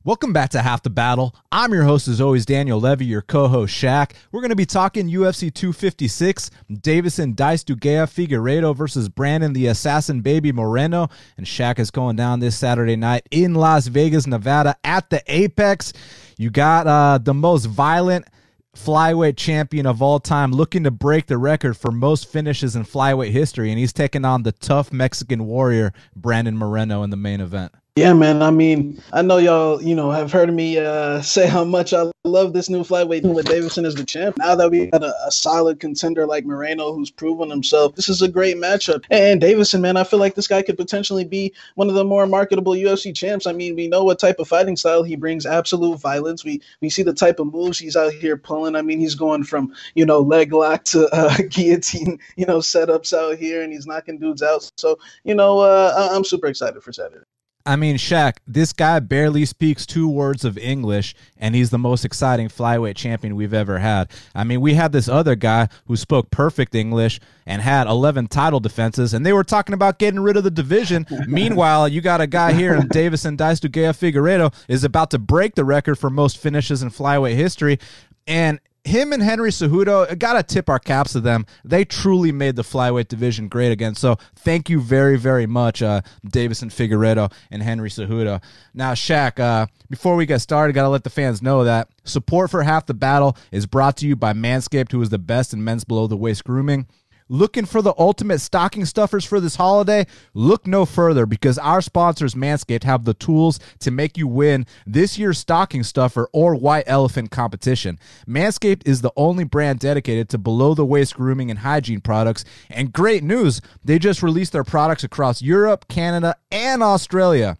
Welcome back to Half the Battle. I'm your host, as always, Daniel Levy, your co-host, Shaq. We're going to be talking UFC 256, Deiveson Figueiredo versus Brandon the Assassin Baby Moreno. And Shaq is going down this Saturday night in Las Vegas, Nevada at the Apex. You got the most violent flyweight champion of all time looking to break the record for most finishes in flyweight history, and he's taking on the tough Mexican warrior, Brandon Moreno, in the main event. Yeah, man. I mean, I know y'all, have heard me say how much I love this new flyweight with Deiveson as the champ. Now that we got a solid contender like Moreno who's proven himself, this is a great matchup. And Deiveson, man, I feel like this guy could potentially be one of the more marketable UFC champs. I mean, we know what type of fighting style he brings, absolute violence. We see the type of moves he's out here pulling. I mean, he's going from, leg lock to guillotine, setups out here, and he's knocking dudes out. So, I'm super excited for Saturday. I mean, Shaq, this guy barely speaks 2 words of English, and he's the most exciting flyweight champion we've ever had. I mean, we had this other guy who spoke perfect English and had 11 title defenses, and they were talking about getting rid of the division. Meanwhile, you got a guy here in Deiveson Figueiredo is about to break the record for most finishes in flyweight history, and him and Henry Cejudo, got to tip our caps to them. They truly made the flyweight division great again. So thank you very, very much, Deiveson Figueiredo and Henry Cejudo. Now, Shaq, before we get started, got to let the fans know that support for Half the Battle is brought to you by Manscaped, who is the best in men's below-the-waist grooming. Looking for the ultimate stocking stuffers for this holiday? Look no further, because our sponsors, Manscaped, have the tools to make you win this year's stocking stuffer or white elephant competition. Manscaped is the only brand dedicated to below-the-waist grooming and hygiene products. And great news, they just released their products across Europe, Canada, and Australia.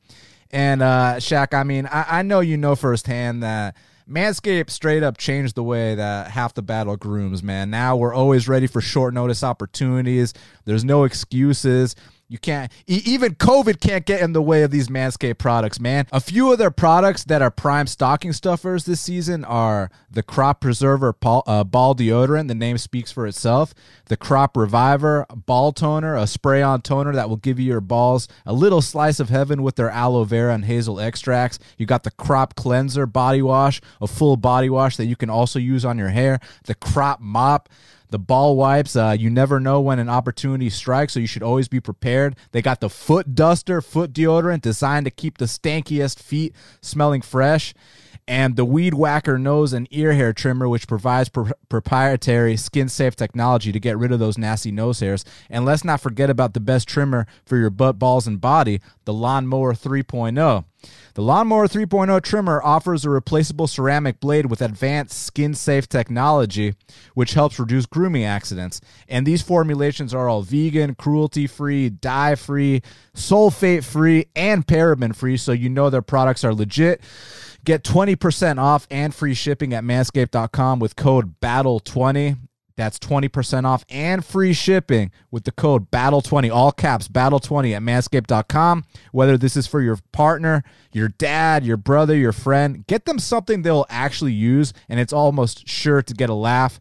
And Shaq, I mean, I know you know firsthand that Manscaped straight up changed the way that Half the Battle grooms, man. Now we're always ready for short notice opportunities. There's no excuses. You can't, even COVID can't get in the way of these Manscaped products, man. A few of their products that are prime stocking stuffers this season are the Crop Preserver Ball Deodorant. The name speaks for itself. The Crop Reviver Ball Toner, a spray-on toner that will give you your balls a little slice of heaven with their aloe vera and hazel extracts. You got the Crop Cleanser Body Wash, a full body wash that you can also use on your hair. The Crop Mop. The ball wipes, you never know when an opportunity strikes, so you should always be prepared. They got the Foot Duster, foot deodorant, designed to keep the stankiest feet smelling fresh. And the Weed Whacker nose and ear hair trimmer, which provides proprietary skin-safe technology to get rid of those nasty nose hairs. And let's not forget about the best trimmer for your butt, balls, and body, the Lawnmower 3.0. The Lawnmower 3.0 trimmer offers a replaceable ceramic blade with advanced skin-safe technology, which helps reduce grooming accidents. And these formulations are all vegan, cruelty-free, dye-free, sulfate-free, and paraben-free, so you know their products are legit. Get 20% off and free shipping at manscaped.com with code BATTLE20. That's 20% off and free shipping with the code BATTLE20, all caps, BATTLE20 at manscaped.com. Whether this is for your partner, your dad, your brother, your friend, get them something they'll actually use, and it's almost sure to get a laugh.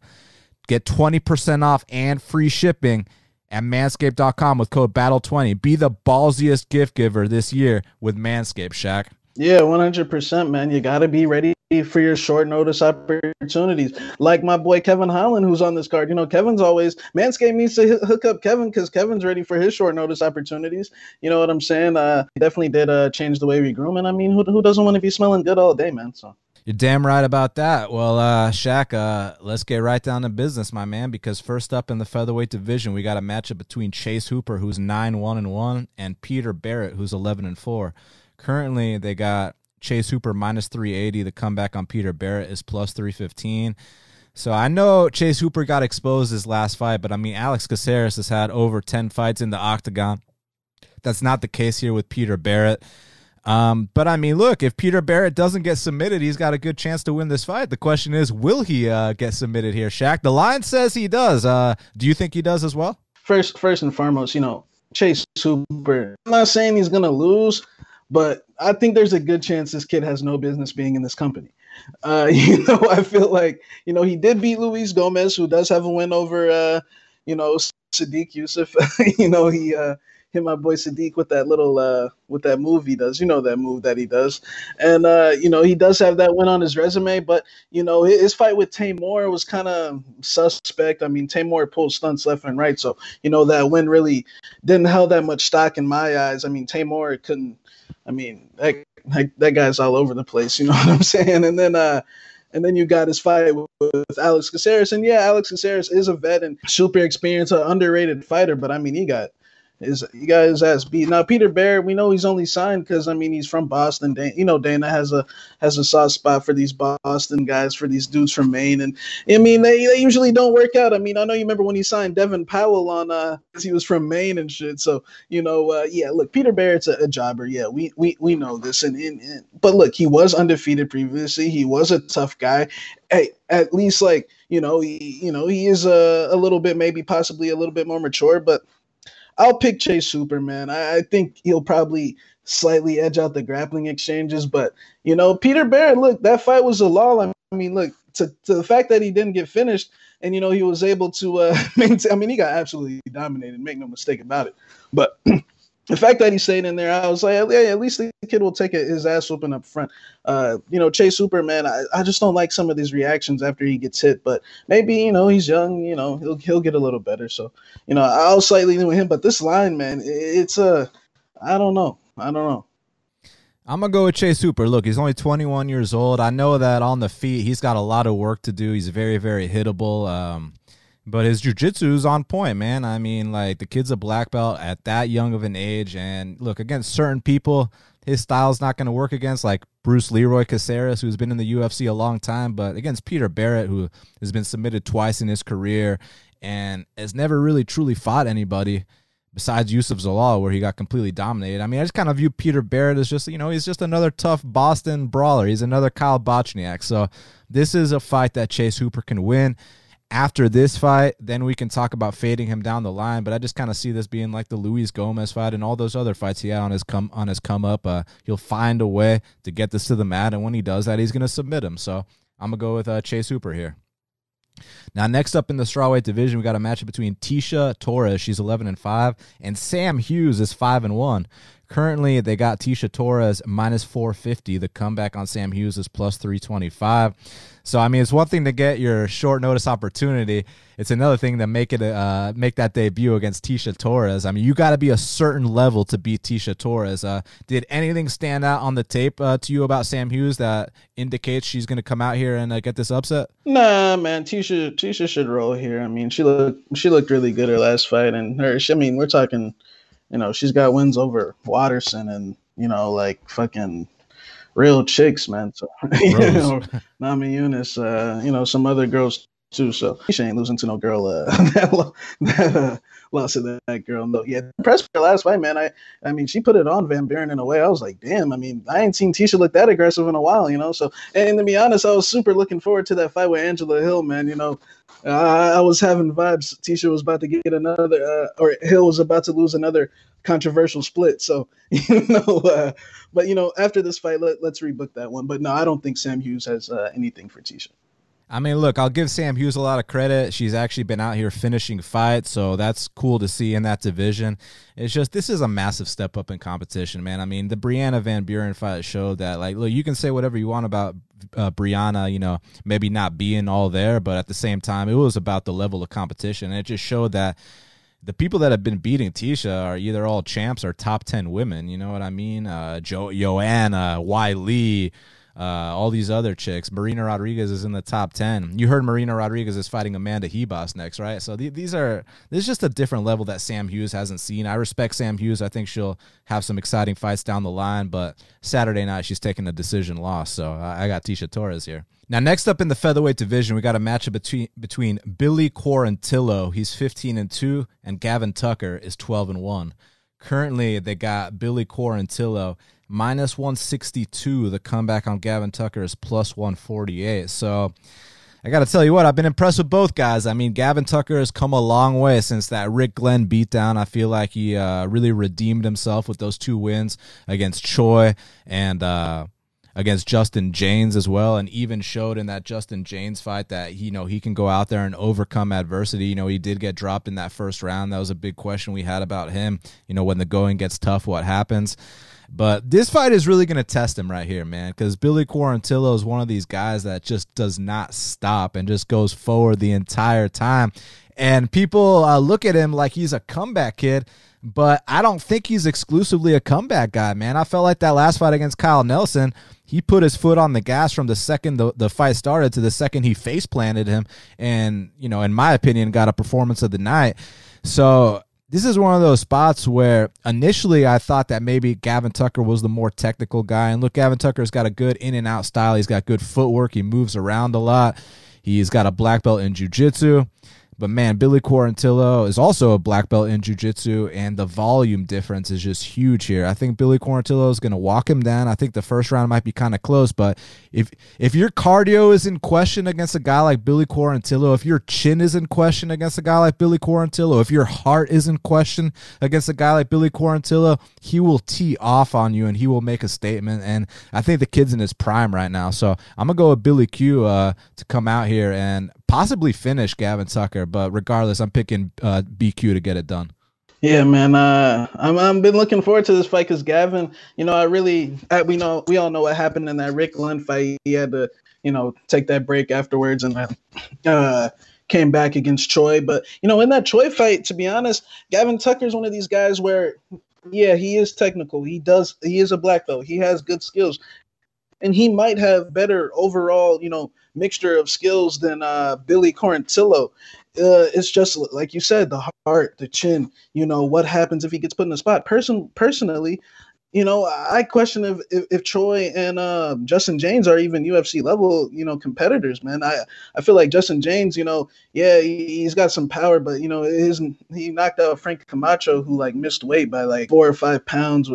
Get 20% off and free shipping at manscaped.com with code BATTLE20. Be the ballsiest gift giver this year with Manscaped, Shaq. Yeah, 100%, man. You got to be ready for your short notice opportunities. Like my boy Kevin Holland, who's on this card. Kevin's always, Manscaped needs to hook up Kevin because Kevin's ready for his short notice opportunities. You know what I'm saying? He definitely did change the way we groom. And I mean, who doesn't want to be smelling good all day, man? So you're damn right about that. Well, Shaq, let's get right down to business, my man, because first up in the featherweight division, we got a matchup between Chase Hooper, who's 9-1-1, and Peter Barrett, who's 11-4. Currently, they got Chase Hooper minus 380. The comeback on Peter Barrett is plus 315. So I know Chase Hooper got exposed his last fight, but I mean, Alex Caceres has had over 10 fights in the octagon. That's not the case here with Peter Barrett. But I mean, look, if Peter Barrett doesn't get submitted, he's got a good chance to win this fight. The question is, will he get submitted here, Shaq? The line says he does. Do you think he does as well? First and foremost, Chase Hooper, I'm not saying he's going to lose, but I think there's a good chance this kid has no business being in this company. I feel like, he did beat Luis Gomez, who does have a win over, Sadiq Youssef. hit my boy Sadiq with that little with that move he does. You know that move that he does, and he does have that win on his resume. But his fight with Tamor was kind of suspect. I mean, Tamor pulled stunts left and right, so that win really didn't hold that much stock in my eyes. I mean, Tamor couldn't. I mean, that guy's all over the place. You know what I'm saying? And then you got his fight with Alex Caceres. And yeah, Alex Caceres is a vet and super experienced, underrated fighter. But I mean, he got his ass beat. Now Peter Barrett, we know he's only signed because he's from Boston. Dana has a soft spot for these Boston guys, for these dudes from Maine, and I mean they usually don't work out. I mean, I know you remember when he signed Devin Powell on he was from Maine and shit. So yeah, look, Peter Barrett's a jobber. Yeah, we know this, but look, he was undefeated previously. He was a tough guy. Hey, at least he is a little bit, maybe possibly a little bit more mature, but I'll pick Chase Hooper, man. I think he'll probably slightly edge out the grappling exchanges. But, Peter Barrett, look, that fight was a lull. I mean, look, to the fact that he didn't get finished and, he was able to maintain. I mean, he got absolutely dominated, make no mistake about it. But the fact that he stayed in there, I was like, yeah, at least the kid will take his ass whooping up front. Chase Hooper, man, I just don't like some of these reactions after he gets hit. But maybe, he's young, he'll get a little better. So, I'll slightly lean with him. But this line, man, it's I don't know. I'm going to go with Chase Hooper. Look, he's only 21 years old. I know that on the feet, he's got a lot of work to do. He's very, very hittable. But his jiu-jitsu is on point, man. I mean, the kid's a black belt at that young of an age. And, look, against certain people, his style's not going to work against, Bruce Leroy Caceres, who's been in the UFC a long time. But against Peter Barrett, who has been submitted twice in his career and has never really truly fought anybody besides Yusuf Zalal, where he got completely dominated. I mean, I just kind of view Peter Barrett as just, he's just another tough Boston brawler. He's another Kyle Bochniak. So this is a fight that Chase Hooper can win. After this fight, then we can talk about fading him down the line. But I just kind of see this being like the Luis Gomez fight and all those other fights he had on his come up. He'll find a way to get this to the mat, and when he does that, he's going to submit him. So I'm going to go with Chase Hooper here. Now, next up in the strawweight division, we got a matchup between Tecia Torres, she's 11-5, and Sam Hughes is 5-1. Currently, they got Tecia Torres minus 450. The comeback on Sam Hughes is plus 325. So, I mean, it's one thing to get your short notice opportunity. It's another thing to make that debut against Tecia Torres. I mean, you got to be a certain level to beat Tecia Torres. Did anything stand out on the tape to you about Sam Hughes that indicates she's going to come out here and get this upset? Nah, man, Tecia should roll here. I mean, she looked really good her last fight, and we're talking. She's got wins over Watterson and, fucking real chicks, man. So, Nami Yunus, some other girls too. So she ain't losing to no girl that lost to that girl. No, yeah, impressed with her last fight, man. I mean, she put it on Van Buren in a way. I was like, damn. I mean, I ain't seen Tecia look that aggressive in a while, So, and to be honest, I was super looking forward to that fight with Angela Hill, man. I was having vibes. Tecia was about to get another, or Hill was about to lose another controversial split. So, but after this fight, let's rebook that one. But no, I don't think Sam Hughes has anything for Tecia. I mean, look, I'll give Sam Hughes a lot of credit. She's actually been out here finishing fights, so that's cool to see in that division. It's just, this is a massive step up in competition, man. I mean, the Brianna Van Buren fight showed that, look, you can say whatever you want about Brianna, maybe not being all there, but at the same time, it was about the level of competition. And it just showed that the people that have been beating Tecia are either all champs or top 10 women. You know what I mean? Joanna, Lee, all these other chicks. Marina Rodriguez is in the top 10. You heard Marina Rodriguez is fighting Amanda Hebos next, right? So this is just a different level that Sam Hughes hasn't seen. I respect Sam Hughes. I think she'll have some exciting fights down the line, but Saturday night she's taking a decision loss. So I got Tecia Torres here. Now, next up in the featherweight division, we got a matchup between Billy Quarantillo, he's 15-2, and Gavin Tucker is 12-1. Currently, they got Billy Quarantillo minus 162. The comeback on Gavin Tucker is plus 148. So I got to tell you what, I've been impressed with both guys. I mean, Gavin Tucker has come a long way since that Rick Glenn beatdown. I feel like he really redeemed himself with those two wins against Choi and against Justin James as well, and even showed in that Justin James fight that he can go out there and overcome adversity. He did get dropped in that first round. That was a big question we had about him. When the going gets tough, what happens? But this fight is really going to test him right here, man, because Billy Quarantillo is one of these guys that just does not stop and just goes forward the entire time. And people look at him like he's a comeback kid, but I don't think he's exclusively a comeback guy, man. I felt like that last fight against Kyle Nelson, he put his foot on the gas from the second the fight started to the second he face planted him, and, in my opinion, got a performance of the night. So this is one of those spots where initially I thought that maybe Gavin Tucker was the more technical guy. And look, Gavin Tucker's got a good in and out style. He's got good footwork. He moves around a lot. He's got a black belt in jiu-jitsu. But, man, Billy Quarantillo is also a black belt in jiu-jitsu, and the volume difference is just huge here. I think Billy Quarantillo is going to walk him down. I think the first round might be kind of close, but if your cardio is in question against a guy like Billy Quarantillo, if your chin is in question against a guy like Billy Quarantillo, if your heart is in question against a guy like Billy Quarantillo, he will tee off on you, and he will make a statement. And I think the kid's in his prime right now. So I'm going to go with Billy Q to come out here and possibly finish Gavin Tucker, but regardless, I'm picking BQ to get it done. Yeah, man. I've been looking forward to this fight because Gavin, we all know what happened in that Rick Lund fight. He had to, take that break afterwards and then came back against Choi. But in that Choi fight, to be honest, Gavin Tucker is one of these guys where, yeah, he is technical. He is a black belt. He has good skills. And he might have better overall, mixture of skills than Billy Quarantillo. It's just like you said, the heart, the chin. What happens if he gets put in the spot? Personally, I question if Choi and Justin James are even UFC level, competitors, man. I feel like Justin James, yeah, he's got some power, but he knocked out Frank Camacho, who missed weight by 4 or 5 pounds.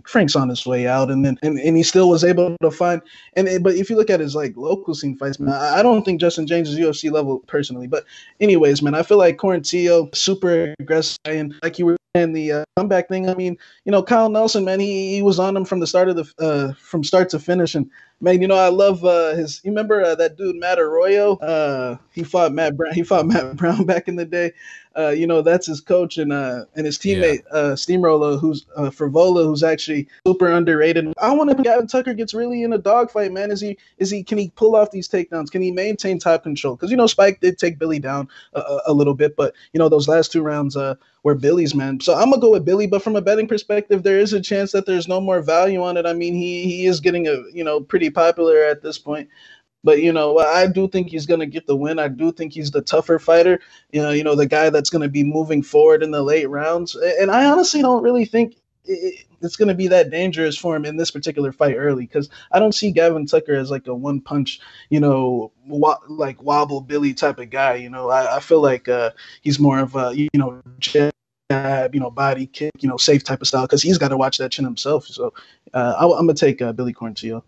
Frank's on his way out, and he still was able to find. But if you look at his local scene fights, man, I don't think Justin James is UFC level personally. But anyways, man, I feel like Quarantillo super aggressive, and like you were. And the comeback thing, I mean, Kyle Nelson, man, he was on him from the start of from start to finish. And man, I love his. You remember that dude Matt Arroyo? He fought Matt Brown back in the day. That's his coach and his teammate Steamroller, who's Frivola, who's actually super underrated. I want to Gavin Tucker gets really in a dogfight, man. Can he pull off these takedowns? Can he maintain top control? Because Spike did take Billy down a little bit, but those last 2 rounds were Billy's, man. So I'm gonna go with Billy, but from a betting perspective, there is a chance that there's no more value on it. I mean, he is getting pretty popular at this point. But, I do think he's going to get the win. I do think he's the tougher fighter, the guy that's going to be moving forward in the late rounds. And I honestly don't really think it's going to be that dangerous for him in this particular fight early, because I don't see Gavin Tucker as a one-punch, wobble Billy type of guy. I feel like he's more of a, jab, body kick, safe type of style, because he's got to watch that chin himself. So I'm going to take Billy Quarantillo.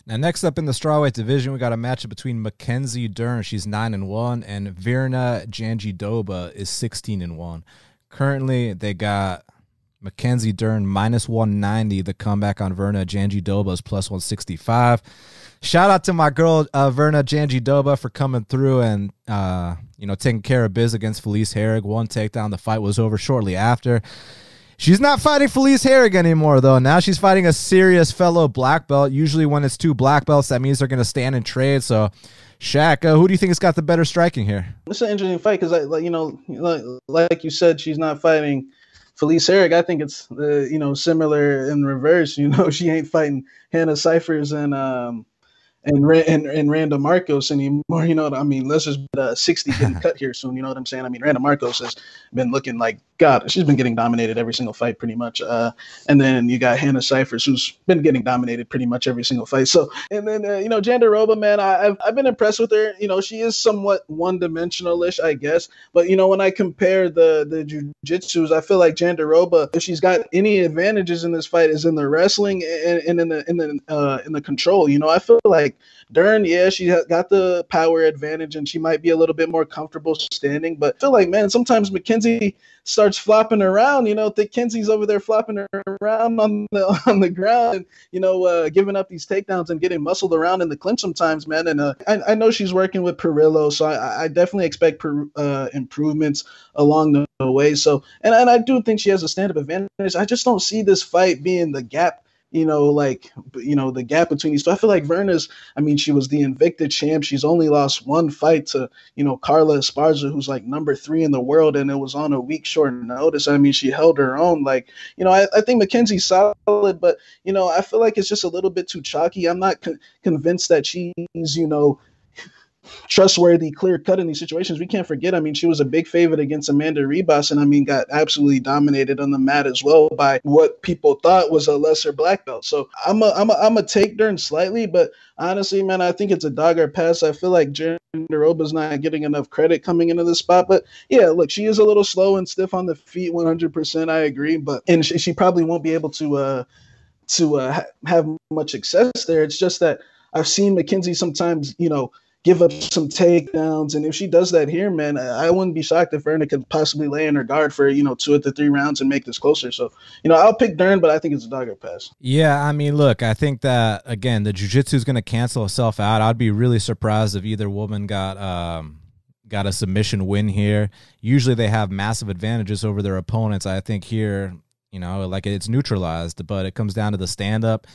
Now, next up in the strawweight division, we got a matchup between Mackenzie Dern, she's 9-1, and Virna Jandiroba is 16-1. Currently, they got Mackenzie Dern -190. The comeback on Virna Jandiroba is +165. Shout out to my girl Virna Jandiroba for coming through and taking care of biz against Felice Herrig. 1 takedown. The fight was over shortly after. She's not fighting Felice Herrig anymore, though. Now she's fighting a serious fellow black belt. Usually when it's 2 black belts, that means they're going to stand and trade. So, Shaq, who do you think has got the better striking here? It's an interesting fight because, like you said, she's not fighting Felice Herrig. I think it's, similar in reverse. She ain't fighting Hannah Cyphers and Randa Marcos anymore. Let's just 60 getting cut here soon. You know what I'm saying? I mean, Randa Marcos has been looking like God. She's been getting dominated every single fight pretty much. And then you got Hannah Cyphers, who's been getting dominated pretty much every single fight. So, and then, Jandiroba, man, I've been impressed with her. She is somewhat one-dimensional-ish, I guess. But, when I compare the jiu-jitsus, I feel like Jandiroba, if she's got any advantages in this fight, is in the wrestling and in the control. I feel like Dern, yeah, she got the power advantage and she might be a little bit more comfortable standing. But I feel like, man, sometimes Mackenzie starts starts flopping around. Thick Kenzie's over there flopping around on the ground, and giving up these takedowns and getting muscled around in the clinch sometimes, man. And I know she's working with Perillo, so I definitely expect improvements along the way. So, and I do think she has a stand-up advantage. I just don't see this fight being the gap. The gap between these two. I feel like Virna's, she was the Invicta champ. She's only lost one fight to, Carla Esparza, who's like number 3 in the world, and it was on a week short notice. She held her own. I think Mackenzie's solid, but, I feel like it's just a little bit too chalky. I'm not convinced that she's, trustworthy, clear cut in these situations. We can't forget, she was a big favorite against Amanda Ribas, and got absolutely dominated on the mat as well by what people thought was a lesser black belt. So I'm a take Dern slightly, but honestly, man, I think it's a dogger pass. I feel like Jandiroba's not getting enough credit coming into the spot. But yeah, look, she is a little slow and stiff on the feet, 100%. I agree, and she probably won't be able to have much success there. It's just that I've seen Mackenzie sometimes, give up some takedowns. And if she does that here, man, I wouldn't be shocked if Virna could possibly lay in her guard for, 2 of the 3 rounds and make this closer. So, I'll pick Dern, but I think it's a dogger pass. Yeah, look, I think that, again, the jiu-jitsu is going to cancel itself out. I'd be really surprised if either woman got a submission win here. Usually they have massive advantages over their opponents. I think here, it's neutralized, but it comes down to the stand-up.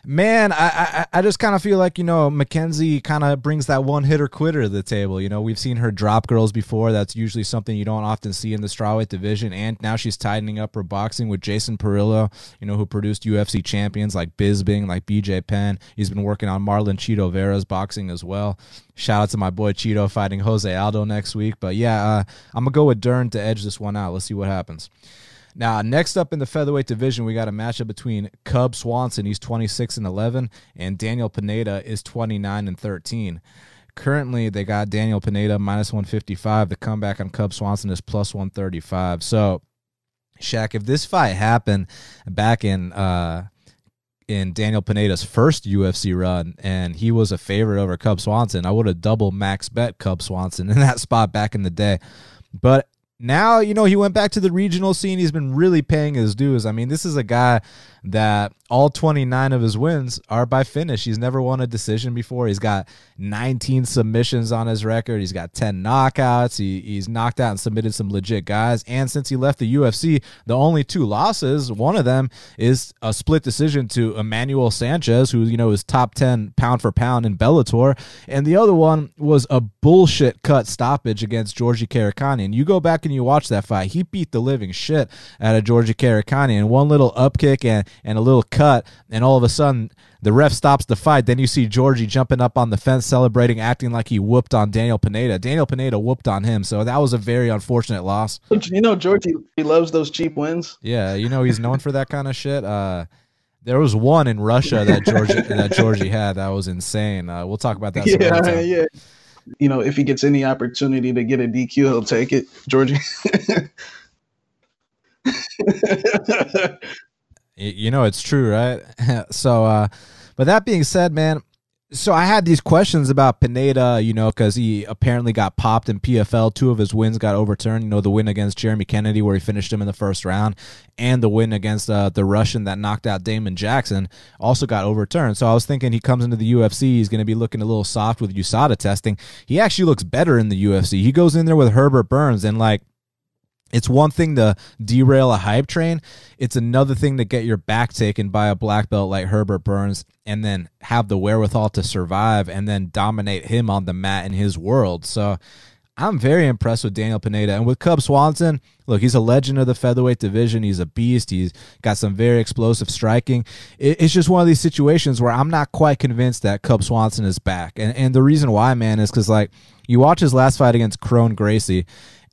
Man, I just kind of feel like, Mackenzie kind of brings that one-hitter quitter to the table. We've seen her drop girls before. That's usually something you don't often see in the strawweight division. And now she's tightening up her boxing with Jason Perillo, who produced UFC champions like Bisping, like BJ Penn. He's been working on Marlon Chito Vera's boxing as well. Shout out to my boy Chito fighting Jose Aldo next week. But yeah, I'm going to go with Dern to edge this one out. Let's see what happens. Now, next up in the featherweight division, we got a matchup between Cub Swanson, he's 26-11, and Daniel Pineda is 29-13. Currently, they got Daniel Pineda -155. The comeback on Cub Swanson is +135. So, Shaq, if this fight happened back in Daniel Pineda's first UFC run and he was a favorite over Cub Swanson, I would have double max bet Cub Swanson in that spot back in the day. But now, he went back to the regional scene. He's been really paying his dues. This is a guy that all 29 of his wins are by finish. He's never won a decision before. He's got 19 submissions on his record. He's got 10 knockouts. He's knocked out and submitted some legit guys. And since he left the UFC, the only 2 losses, one of them is a split decision to Emmanuel Sanchez, who, is top 10 pound for pound in Bellator. And the other one was a bullshit cut stoppage against Georgi Karakani. And you go back and you watch that fight, he beat the living shit out of Georgi Karakani. And one little up kick and a little cut, and all of a sudden the ref stops the fight. Then you see Georgie jumping up on the fence, celebrating, acting like he whooped on Daniel Pineda. Daniel Pineda whooped on him, so that was a very unfortunate loss. Georgie, he loves those cheap wins. Yeah, he's known for that kind of shit. There was one in Russia that Georgie had that was insane. We'll talk about that. Yeah. If he gets any opportunity to get a DQ, he'll take it, Georgie. It's true, right? So, but that being said, man, so I had these questions about Pineda, because he apparently got popped in PFL. 2 of his wins got overturned. The win against Jeremy Kennedy where he finished him in the first round, and the win against the Russian that knocked out Damon Jackson also got overturned. So I was thinking he comes into the UFC, he's going to be looking a little soft with USADA testing. He actually looks better in the UFC. He goes in there with Herbert Burns, and it's one thing to derail a hype train. It's another thing to get your back taken by a black belt like Herbert Burns and then have the wherewithal to survive and then dominate him on the mat in his world. So I'm very impressed with Daniel Pineda. And with Cub Swanson, look, he's a legend of the featherweight division. He's a beast. He's got some very explosive striking. It's just one of these situations where I'm not quite convinced that Cub Swanson is back. And the reason why, man, is because, you watch his last fight against Crone Gracie,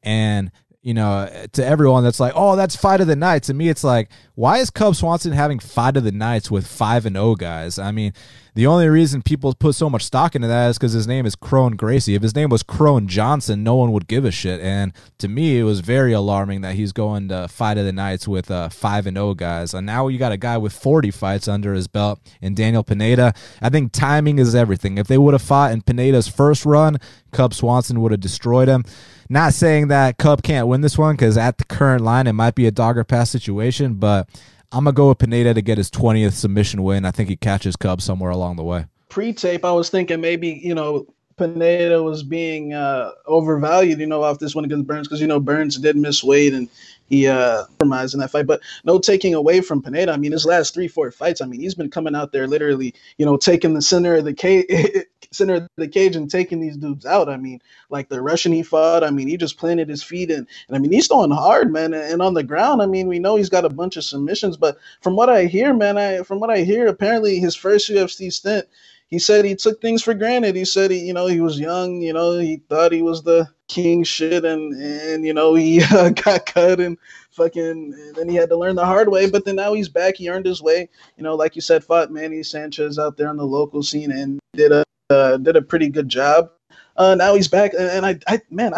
and to everyone that's like, oh, that's fight of the night. To me, it's like, why is Cub Swanson having fight of the nights with 5-0 guys? I mean, the only reason people put so much stock into that is because his name is Crone Gracie. If his name was Crone Johnson, no one would give a shit. And to me, it was very alarming that he's going to fight of the nights with 5-0 guys. And now you got a guy with 40 fights under his belt in Daniel Pineda. I think timing is everything. If they would have fought in Pineda's first run, Cub Swanson would have destroyed him. Not saying that Cub can't win this one, because at the current line, it might be a dog or pass situation, but I'm going to go with Pineda to get his 20th submission win. I think he catches Cub somewhere along the way. Pre-tape, I was thinking maybe, Pineda was being overvalued, off this one against Burns, because, Burns did miss weight and he compromised in that fight. But no taking away from Pineda. I mean, his last 3-4 fights, I mean, he's been coming out there literally, taking the center of the cage and taking these dudes out. I mean, like the Russian he fought, I mean, he just planted his feet in. And I mean, he's throwing hard, man. And on the ground, I mean, we know he's got a bunch of submissions. But from what I hear, man, apparently his first UFC stint, he said he took things for granted. He said he was young, he thought he was the king shit, and he got cut and then he had to learn the hard way. But then now he's back. He earned his way. Like you said, fought Manny Sanchez out there on the local scene and did a pretty good job. Now he's back, and I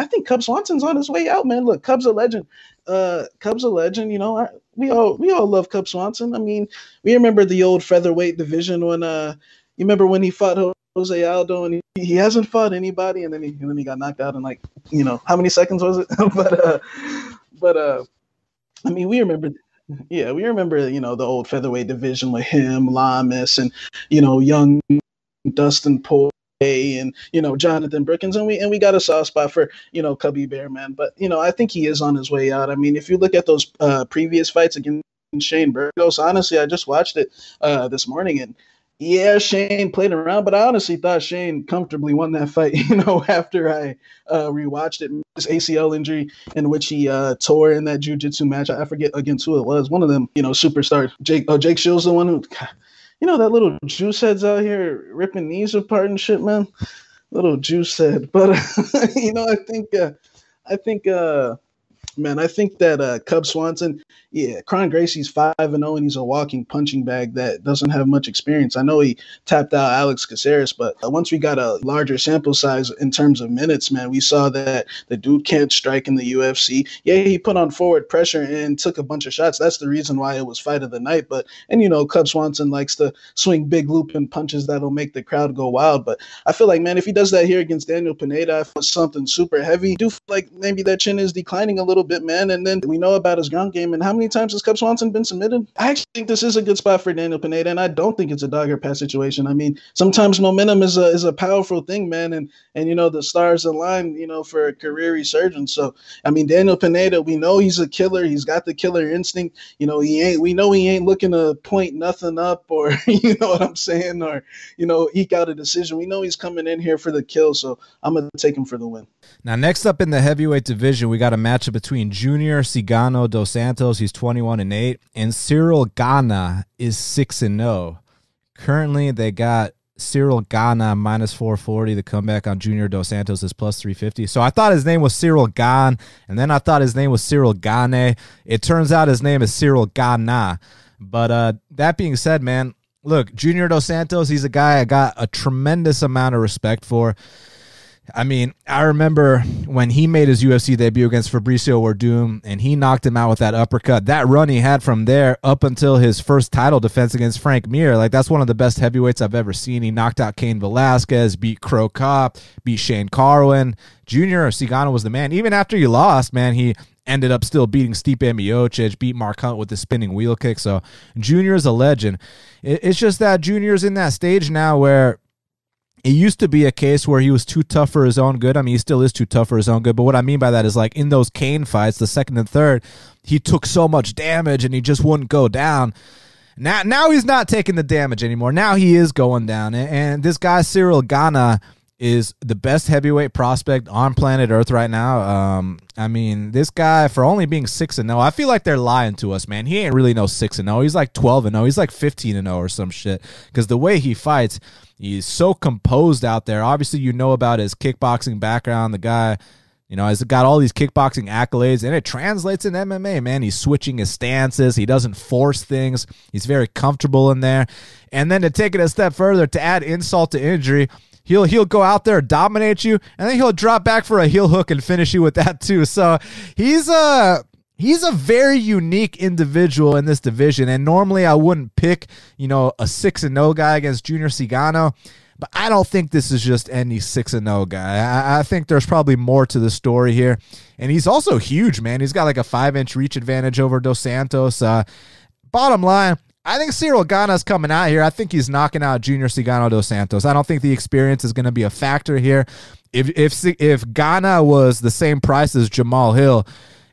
think Cub Swanson's on his way out, man. Look, Cub's a legend. We all love Cub Swanson. I mean, we remember the old featherweight division when you remember when he fought Jose Aldo, and he hasn't fought anybody, and then he got knocked out in how many seconds was it? but I mean, we remember the old featherweight division with him, Lamas, and young Dustin Poirier, and Jonathan Brookins, and we got a soft spot for Cubby Bear, man. But I think he is on his way out. I mean, if you look at those previous fights against Shane Burgos, honestly, I just watched it this morning, and yeah, Shane played around, but I honestly thought Shane comfortably won that fight, after I rewatched it. This ACL injury in which he tore in that jiu-jitsu match. I forget against who it was. One of them, superstars. Jake Shields, the one who, that little juice head's out here ripping knees apart and shit, man. Little juice head. But, I think that Cub Swanson, Cron Gracie's 5-0, and he's a walking punching bag that doesn't have much experience. I know he tapped out Alex Caceres, but once we got a larger sample size in terms of minutes, man, we saw that the dude can't strike in the UFC. Yeah, he put on forward pressure and took a bunch of shots. That's the reason why it was fight of the night. Cub Swanson likes to swing big looping punches that'll make the crowd go wild. But I feel like, man, if he does that here against Daniel Pineda, if it's something super heavy, I do feel like maybe that chin is declining a little bit, man. And then we know about his ground game. And how many times has Cub Swanson been submitted? I actually think this is a good spot for Daniel Pineda, and I don't think it's a dog or pass situation. I mean, sometimes momentum is a powerful thing, man, and the stars align, for a career resurgence. So I mean, Daniel Pineda, we know he's a killer. He's got the killer instinct. We know he ain't looking to point nothing up, or you know what I'm saying, or eke out a decision. We know he's coming in here for the kill. So I'm gonna take him for the win. Now, next up in the heavyweight division, we got a matchup between Junior Cigano dos Santos, he's 21-8, and Ciryl Gane is 6-0. Currently, they got Ciryl Gane minus 440. The comeback on Junior dos Santos is plus 350. So I thought his name was Ciryl Gane, and then I thought his name was Ciryl Gane. It turns out his name is Ciryl Gane. But that being said, man, look, Junior dos Santos, he's a guy I got a tremendous amount of respect for. I mean, I remember when he made his UFC debut against Fabricio Werdum, and he knocked him out with that uppercut. That run he had from there up until his first title defense against Frank Mir, like, that's one of the best heavyweights I've ever seen. He knocked out Cain Velasquez, beat Crow Cop, beat Shane Carwin. Junior Cigano was the man. Even after he lost, man, he ended up still beating Stipe Miocic, beat Mark Hunt with the spinning wheel kick. So Junior's a legend. It's just that Junior's in that stage now where it used to be a case where he was too tough for his own good. I mean, he still is too tough for his own good. But what I mean by that is, like, in those Kane fights, the second and third, he took so much damage and he just wouldn't go down. Now he's not taking the damage anymore. Now he is going down. And this guy, Ciryl Gane, is the best heavyweight prospect on planet Earth right now. I mean, this guy, for only being 6-0, I feel like they're lying to us, man. He ain't really no 6-0. He's like 12-0. He's like 15-0 or some shit. Because the way he fights, he's so composed out there. Obviously, you know about his kickboxing background. The guy, You know, he's got all these kickboxing accolades, and it translates in MMA, man. He's switching his stances. He doesn't force things. He's very comfortable in there. And then to take it a step further, to add insult to injury, he'll go out there, dominate you, and then he'll drop back for a heel hook and finish you with that too. So he's a very unique individual in this division, and normally I wouldn't pick, you know, a 6-0 guy against Junior Cigano, but I don't think this is just any 6-0 guy. I think there's probably more to the story here, and he's also huge, man. He's got like a 5-inch reach advantage over Dos Santos. Bottom line, I think Ciryl Gane's coming out here. I think he's knocking out Junior Cigano Dos Santos. I don't think the experience is going to be a factor here. If Gane was the same price as Jamal Hill,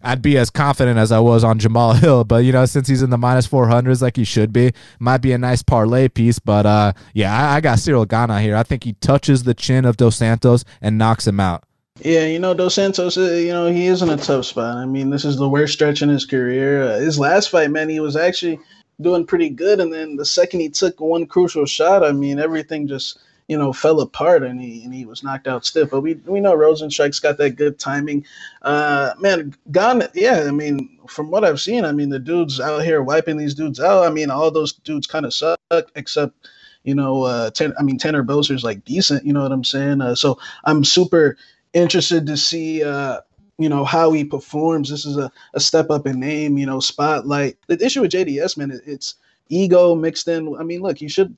I'd be as confident as I was on Jamal Hill. But, you know, since he's in the minus 400s like he should be, might be a nice parlay piece. But, yeah, I got Ciryl Gane here. I think he touches the chin of Dos Santos and knocks him out. Yeah, you know, Dos Santos, you know, he is in a tough spot. I mean, this is the worst stretch in his career. His last fight, man, he was actually doing pretty good. And then the second he took one crucial shot, I mean, everything just, you know, fell apart, and he was knocked out stiff. But we know Rosenstrike's got that good timing. Man, Gane, yeah, I mean, from what I've seen, I mean, the dude's out here wiping these dudes out. I mean, all those dudes kind of suck, except, you know, Tanner Boser's like decent, you know what I'm saying? So I'm super interested to see, you know, how he performs. This is a step up in name, you know, spotlight. The issue with JDS, man, it's ego mixed in. I mean, look, he should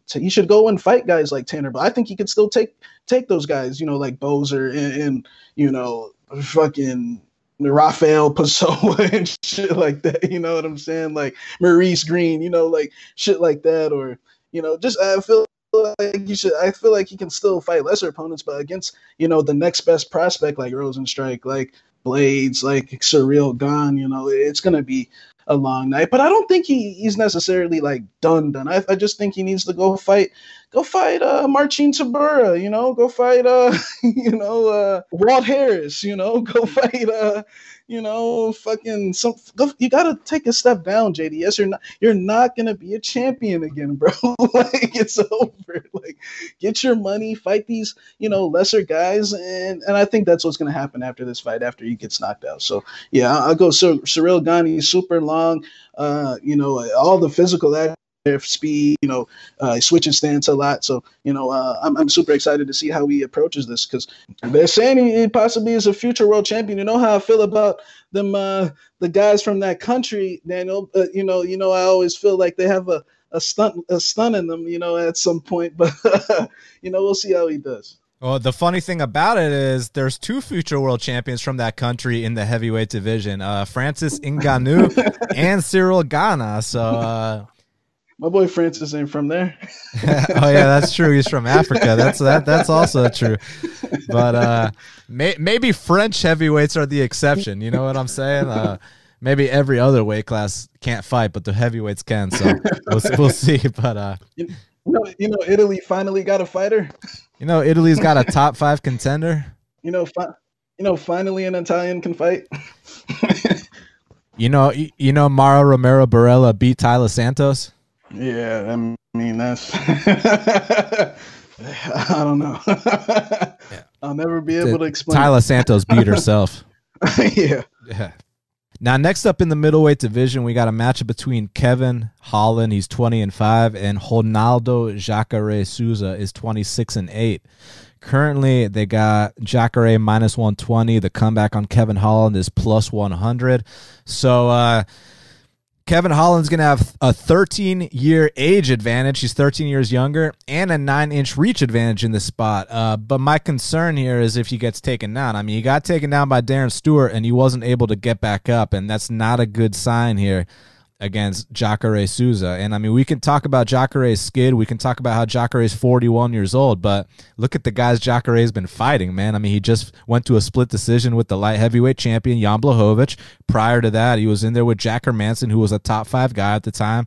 go and fight guys like Tanner, but I think he could still take those guys, you know, like Boser and you know, fucking Rafael Pessoa and shit like that. You know what I'm saying? Like Maurice Green, you know, like shit like that, or you know, just I feel like he can still fight lesser opponents, but against, you know, the next best prospect like Rosenstrike, like Blades, like Ciryl Gane, you know, it's gonna be a long night. But I don't think he's necessarily like done. I just think he needs to go fight Marcin Tybura, you know, go fight you know, Walt Harris, you know, go fight you know, fucking you gotta take a step down, JDS. You're not gonna be a champion again, bro. Like, it's over. Like, get your money, fight these, you know, lesser guys, and I think that's what's gonna happen after this fight, after he gets knocked out. So yeah, I'll go Ciryl Gane. He's super long, you know, all the physical speed, you know, he switches stance a lot. So, you know, I'm super excited to see how he approaches this, because they're saying he possibly is a future world champion. You know how I feel about them, the guys from that country, Daniel. You know, I always feel like they have a stunt in them, you know, at some point. But you know, we'll see how he does. Well, the funny thing about it is there's 2 future world champions from that country in the heavyweight division, Francis Ngannou and Ciryl Gane. So. My boy Francis ain't from there. Oh yeah, that's true. He's from Africa. That's also true. But maybe French heavyweights are the exception. You know what I'm saying? Maybe every other weight class can't fight, but the heavyweights can. So we'll see. But you know, Italy finally got a fighter. You know, Italy's got a top 5 contender. You know, finally an Italian can fight. You know, Mauro Romero Barella beat Tyler Santos. Yeah, I mean, that's I don't know. Yeah. I'll never be able to explain. Tyler Santos beat herself. Yeah. Now, next up in the middleweight division, we got a matchup between Kevin Holland, he's 20-5, and Ronaldo Jacare Souza is 26-8. Currently, they got Jacare minus 120. The comeback on Kevin Holland is plus 100. So, Kevin Holland's going to have a 13-year age advantage. He's 13 years younger, and a 9-inch reach advantage in this spot. But my concern here is if he gets taken down. I mean, he got taken down by Darren Stewart, and he wasn't able to get back up, and that's not a good sign here against Jacare Souza. And, I mean, we can talk about Jacare's skid. We can talk about how Jacare's 41 years old, but look at the guys Jacare's been fighting, man. I mean, he just went to a split decision with the light heavyweight champion, Jan Blachowicz. Prior to that, he was in there with Jack Hermanson, who was a top 5 guy at the time.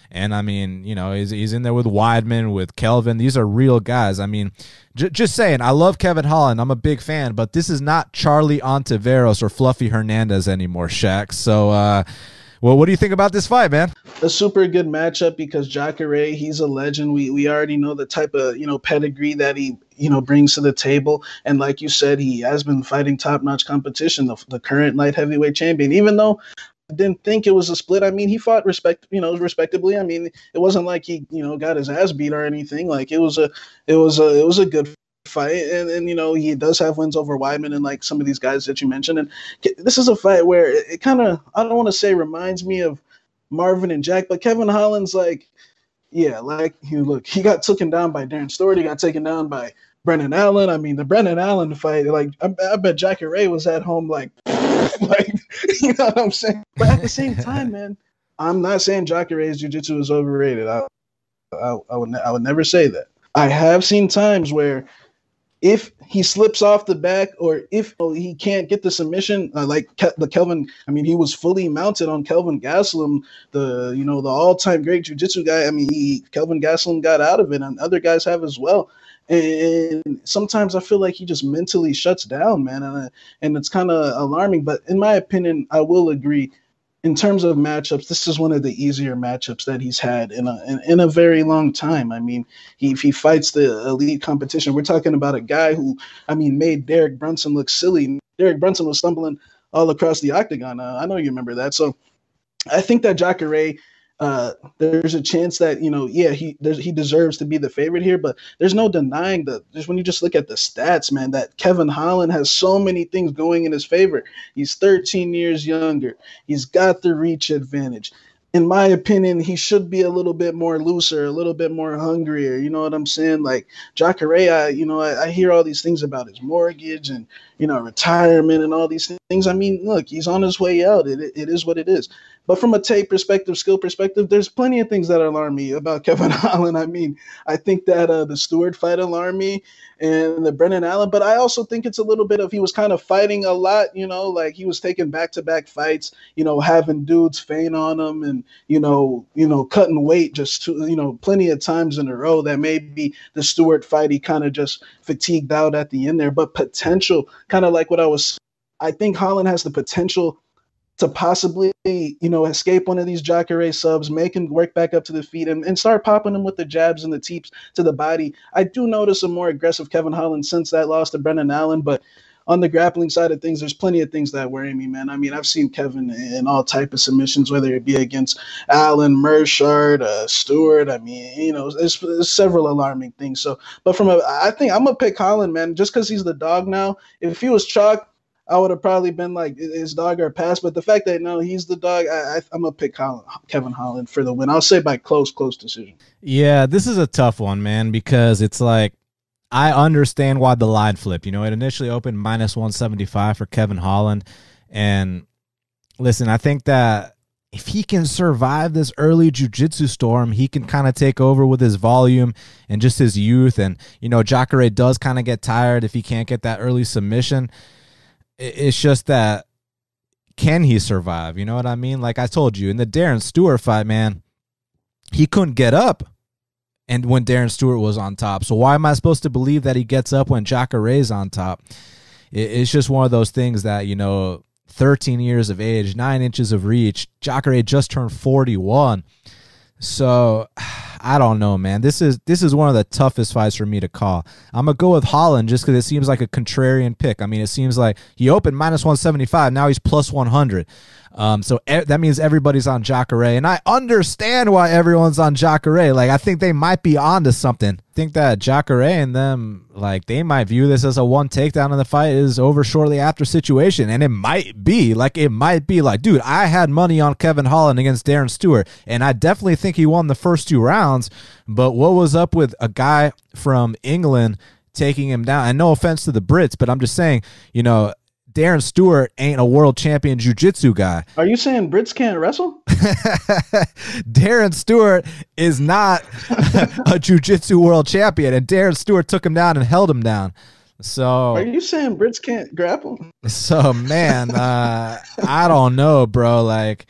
And, I mean, you know, he's in there with Weidman, with Kelvin. These are real guys. I mean, just saying, I love Kevin Holland. I'm a big fan, but this is not Charlie Ontiveros or Fluffy Hernandez anymore, Shaq. So, well, what do you think about this fight, man? A super good matchup because Jacare, he's a legend. We already know the type of, you know, pedigree that he brings to the table. And like you said, he has been fighting top-notch competition, the current light heavyweight champion, even though I didn't think it was a split. I mean, he fought respectably. I mean, it wasn't like he, got his ass beat or anything. Like it was a good fight, and he does have wins over Weidman and like some of these guys that you mentioned. And this is a fight where it kind of, I don't want to say reminds me of Marvin and Jack, but Kevin Holland's like, yeah, like he got taken down by Darren Stewart, he got taken down by Brendan Allen. I mean, the Brendan Allen fight, like I bet Jacare was at home like like you know what I'm saying. But at the same time, man, I'm not saying Jacare's jiu-jitsu is overrated. I would never say that. I have seen times where if he slips off the back or if he can't get the submission, like the Kelvin, I mean, he was fully mounted on Kelvin Gastelum, the all-time great jiu-jitsu guy. I mean, Kelvin Gastelum got out of it, and other guys have as well. And sometimes I feel like he just mentally shuts down, man, and it's kind of alarming. But in my opinion, I will agree. In terms of matchups, this is one of the easier matchups that he's had in a very long time. I mean, he fights the elite competition. We're talking about a guy who, I mean, made Derek Brunson look silly. Derek Brunson was stumbling all across the octagon. I know you remember that. So I think that Jacare, there's a chance that, he deserves to be the favorite here, but there's no denying that just when you just look at the stats, man, that Kevin Holland has so many things going in his favor. He's 13 years younger. He's got the reach advantage. In my opinion, he should be a little bit more looser, a little bit more hungrier. You know what I'm saying? Like Jacare, I hear all these things about his mortgage and, retirement and all these things. I mean, look, he's on his way out. It is what it is. But from a tape perspective, skill perspective, there's plenty of things that alarm me about Kevin Holland. I mean, I think that the Stewart fight alarmed me and the Brendan Allen, but I also think it's a little bit of he was kind of fighting a lot, like he was taking back-to-back fights, having dudes feint on him and, cutting weight just to, plenty of times in a row that maybe the Stewart fight, he kind of just fatigued out at the end there. But potential, kind of like I think Holland has the potential to possibly, escape one of these Jacare subs, make him work back up to the feet and start popping him with the jabs and the teeps to the body. I do notice a more aggressive Kevin Holland since that loss to Brendan Allen, but on the grappling side of things, there's plenty of things that worry me, man. I mean, I've seen Kevin in all type of submissions, whether it be against Allen, Mershard, Stewart. I mean, there's several alarming things. So, but I think I'm going to pick Holland, man, just because he's the dog now. If he was chalk, I would have probably been like his dog or pass, but the fact that no, he's the dog, I'm gonna pick Kevin Holland for the win. I'll say by close decision. Yeah, this is a tough one, man, because it's like I understand why the line flipped. It initially opened -175 for Kevin Holland, and listen, I think that if he can survive this early jiu-jitsu storm, he can kind of take over with his volume and just his youth, and Jacare does kind of get tired if he can't get that early submission. It's just that, can he survive? You know what I mean? Like I told you, in the Darren Stewart fight, man, he couldn't get up and when Darren Stewart was on top. So why am I supposed to believe that he gets up when Jacare's on top? It's just one of those things that, 13 years of age, 9 inches of reach. Jacare just turned 41. So I don't know, man. This is one of the toughest fights for me to call. I'm going to go with Holland just because it seems like a contrarian pick. I mean, it seems like he opened -175. Now he's +100. So that means everybody's on Jacare. And I understand why everyone's on Jacare. Like, I think they might be onto something. I think that Jacare and them, like, they might view this as a one takedown and the fight is over shortly after situation. And it might be like, dude, I had money on Kevin Holland against Darren Stewart. And I definitely think he won the first 2 rounds. But what was up with a guy from England taking him down? And no offense to the Brits, but I'm just saying, Darren Stewart ain't a world champion jiu-jitsu guy. Are you saying Brits can't wrestle? Darren Stewart is not a jiu-jitsu world champion, and Darren Stewart took him down and held him down. So are you saying Brits can't grapple? So, man, I don't know, bro. Like,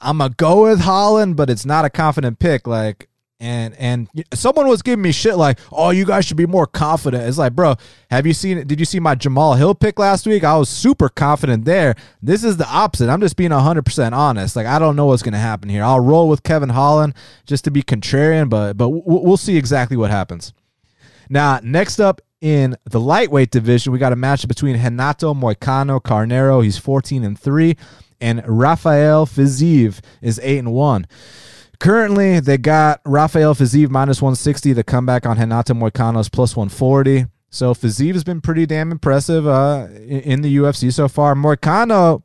I'm going to go with Holland, but it's not a confident pick. Like, and someone was giving me shit like, oh, you guys should be more confident. It's like, bro, did you see my Jamal Hill pick last week? I was super confident there. This is the opposite. I'm just being 100% honest. Like, I don't know what's going to happen here. I'll roll with Kevin Holland just to be contrarian, but we'll see exactly what happens. Now, next up In the lightweight division, we got a matchup between Renato Moicano Carneiro. He's 14-3. And Rafael Fiziev is 8-1. Currently, they got Rafael Fiziev -160. The comeback on Renato Moicano is +140. So Fiziev has been pretty damn impressive in the UFC so far. Moicano's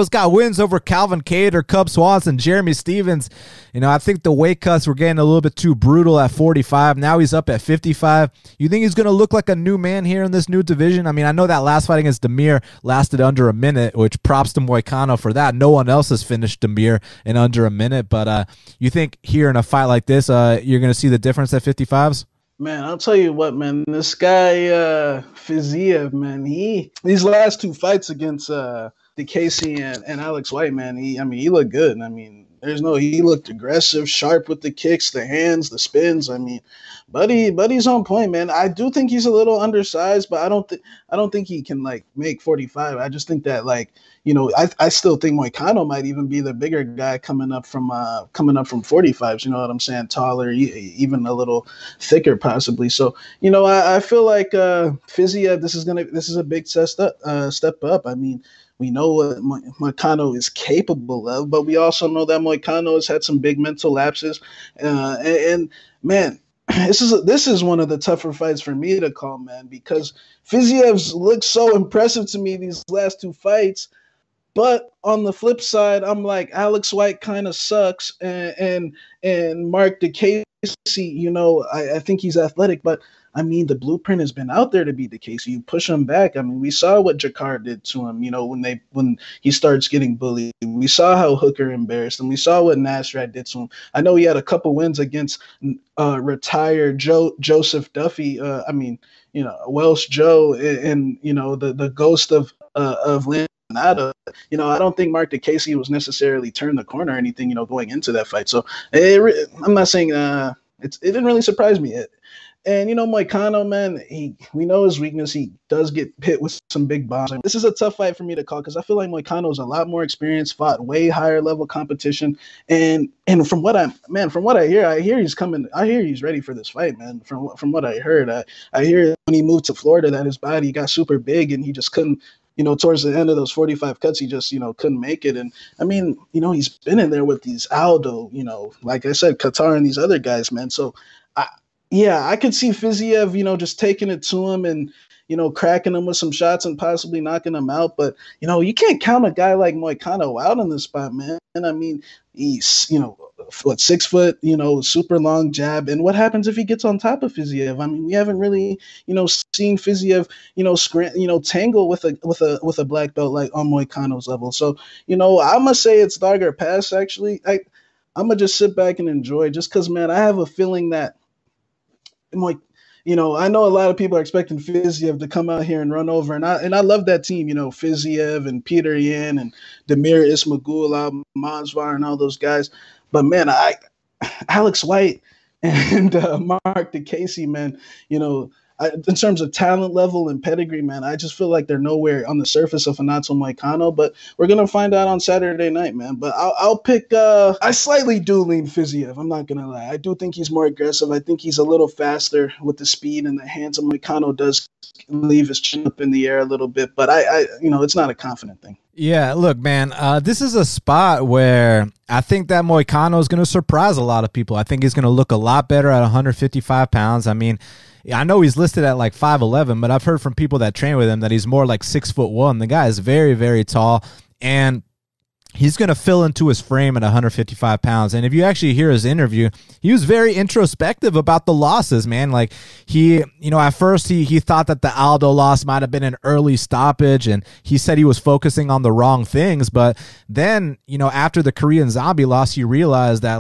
got wins over Calvin Kattar, Cub Swanson, Jeremy Stevens. I think the weight cuts were getting a little bit too brutal at 45. Now he's up at 55. You think he's going to look like a new man here in this new division? I mean, I know that last fight against Demir lasted under a minute, which props to Moicano for that. No one else has finished Demir in under a minute. But you think here in a fight like this, you're going to see the difference at 55s? Man, I'll tell you what, man. This guy, Fiziev, man, these last two fights against Tecia and Alex White, man, he looked good. I mean, he looked aggressive, sharp with the kicks, the hands, the spins. I mean, buddy's on point, man. I do think he's a little undersized, but I don't think he can make 45. I just think that I still think Moicano might even be the bigger guy coming up from 45s. You know what I'm saying? Taller, even a little thicker, possibly. So I feel like Fiziev, this is a big step up. I mean, we know what Moicano is capable of, but we also know that Moicano has had some big mental lapses. And man, this is one of the tougher fights for me to call, man, because Fiziev's looked so impressive to me these last two fights. But on the flip side, I'm like, Alex White kind of sucks, and Mark DeCasey, I think he's athletic, but I mean, the blueprint has been out there to beat DeCasey. You push him back. I mean, we saw what Jakar did to him, when he starts getting bullied. We saw how Hooker embarrassed him. We saw what Nasrat did to him. I know he had a couple wins against retired Joseph Duffy. Welsh Joe, and the ghost of Renato. I don't think Mark DeCasey was necessarily turned the corner or anything, going into that fight. So I'm not saying it didn't really surprise me. And Moicano, man, we know his weakness. He does get hit with some big bombs. This is a tough fight for me to call because I feel like Moicano is a lot more experienced, fought way higher level competition. And from what I hear he's coming. I hear he's ready for this fight, man. From what I heard, I hear when he moved to Florida that his body got super big and he just couldn't. Towards the end of those 45 cuts, he just, couldn't make it. And I mean, he's been in there with these Aldo, like I said, Qatar and these other guys, man. So I could see Fiziev, just taking it to him and, cracking him with some shots and possibly knocking him out. But, you can't count a guy like Moicano out in this spot, man. And I mean, he's, 6 foot, super long jab. And what happens if he gets on top of Fiziev? I mean, we haven't really, seen Fiziev, tangle with a black belt like on Moicano's level. So, I'm gonna say it's dog or pass. Actually, I'm gonna just sit back and enjoy, just because, man, I have a feeling that, I know a lot of people are expecting Fiziev to come out here and run over, and I love that team, Fiziev and Peter Yan and Demir Ismagula, Masvar, and all those guys. But man, Alex White and Mark DeCasey, man, in terms of talent level and pedigree, man, I just feel like they're nowhere on the surface of Renato Moicano, but we're going to find out on Saturday night, man. But I'll pick, I slightly do lean Fiziev. I'm not going to lie. I do think he's more aggressive. I think he's a little faster with the speed and the hands. And Moicano does leave his chin up in the air a little bit, but I it's not a confident thing. Yeah, look, man, this is a spot where I think that Moicano is going to surprise a lot of people. I think he's going to look a lot better at 155 pounds. I mean, I know he's listed at like 5'11", but I've heard from people that train with him that he's more like 6'1". The guy is very, very tall, and he's going to fill into his frame at 155 pounds. And if you actually hear his interview, he was very introspective about the losses, man. Like at first he thought that the Aldo loss might have been an early stoppage, and he said he was focusing on the wrong things. But then, after the Korean Zombie loss, he realized that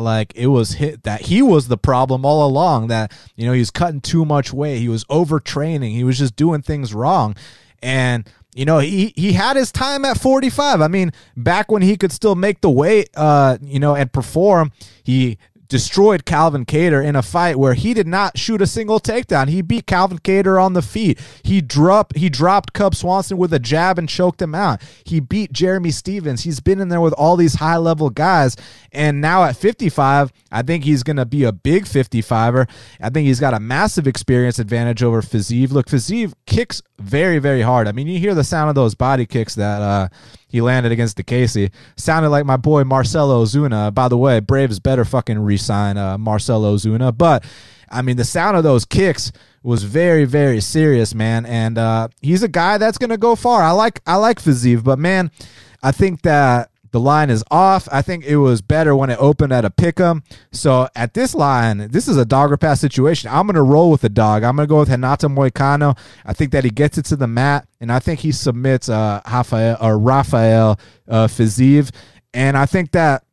that he was the problem all along, that, he was cutting too much weight. He was overtraining. He was just doing things wrong. And he had his time at 45. I mean, back when he could still make the weight, and perform, he destroyed Calvin Kattar in a fight where he did not shoot a single takedown. He beat Calvin Kattar on the feet. He dropped Cub Swanson with a jab and choked him out. He beat Jeremy Stevens. He's been in there with all these high-level guys, and now at 55, I think he's going to be a big 55er. I think he's got a massive experience advantage over Fiziev. Look, Fiziev kicks very, very hard. I mean, you hear the sound of those body kicks that he landed against Tecia. Sounded like my boy Marcelo Ozuna. By the way, Braves better fucking re-sign Marcelo Ozuna. But, I mean, the sound of those kicks was very, very serious, man. And he's a guy that's going to go far. I like Fiziev, but, man, I think that the line is off. I think it was better when it opened at a pick'em. So at this line, this is a dog or pass situation. I'm going to roll with the dog. I'm going to go with Renato Moicano. I think that he gets it to the mat, and I think he submits Rafael Fiziev. And I think that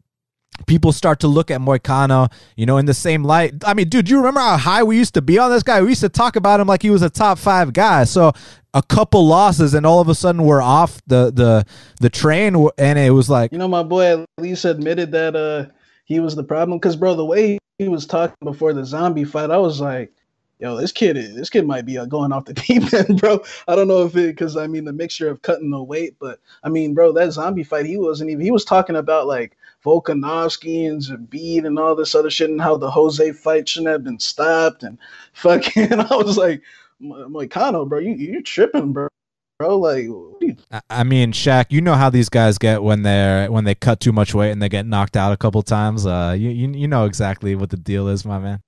people start to look at Moicano, in the same light. I mean, dude, you remember how high we used to be on this guy? We used to talk about him like he was a top 5 guy. So a couple losses, and all of a sudden we're off the train, and it was like, my boy at least admitted that he was the problem. Because, bro, the way he was talking before the zombie fight, I was like, yo, this kid might be going off the deep end, bro. I don't know if because I mean the mixture of cutting the weight, but I mean, bro, that zombie fight, he was talking about like Volkanovski and Zabit and all this other shit, and how the Jose fight shouldn't have been stopped, and fucking, I was like, Moicano, bro, you tripping, bro. Like, I mean, Shaq, you know how these guys get when they cut too much weight and they get knocked out a couple times. You know exactly what the deal is, my man.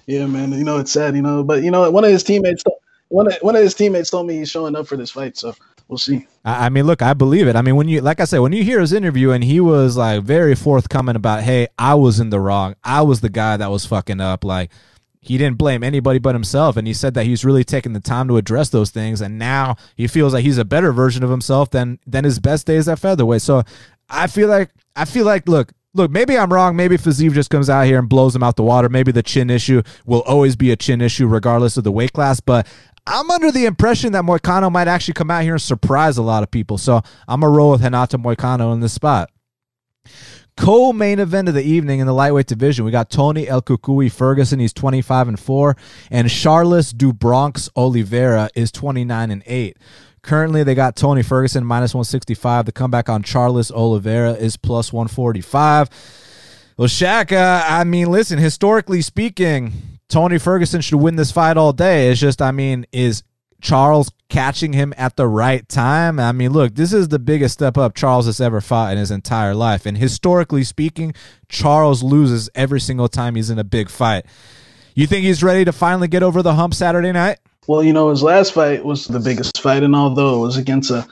Yeah, man. It's sad, but one of his teammates told me he's showing up for this fight, so we'll see. I mean, look, I believe it. I mean, when you hear his interview and he was like very forthcoming about, hey, I was in the wrong. I was the guy that was fucking up. Like, he didn't blame anybody but himself, and he said that he's really taking the time to address those things, and now he feels like he's a better version of himself than his best days at featherweight. So I feel like, look, maybe I'm wrong. Maybe Fiziev just comes out here and blows him out the water. Maybe the chin issue will always be a chin issue regardless of the weight class, but I'm under the impression that Moicano might actually come out here and surprise a lot of people. So I'm going to roll with Renato Moicano in this spot. Co-main event of the evening in the lightweight division, we got Tony El Cucuy Ferguson. He's 25-4, and Charles do Bronx Oliveira is 29-8. Currently, they got Tony Ferguson -165. The comeback on Charles Oliveira is +145. Well, Shaq, I mean, listen, historically speaking, Tony Ferguson should win this fight all day. It's just, I mean, is Charles catching him at the right time? I mean, look, this is the biggest step up Charles has ever fought in his entire life. And historically speaking, Charles loses every single time he's in a big fight. You think he's ready to finally get over the hump Saturday night? Well, his last fight was the biggest fight, and although it was against a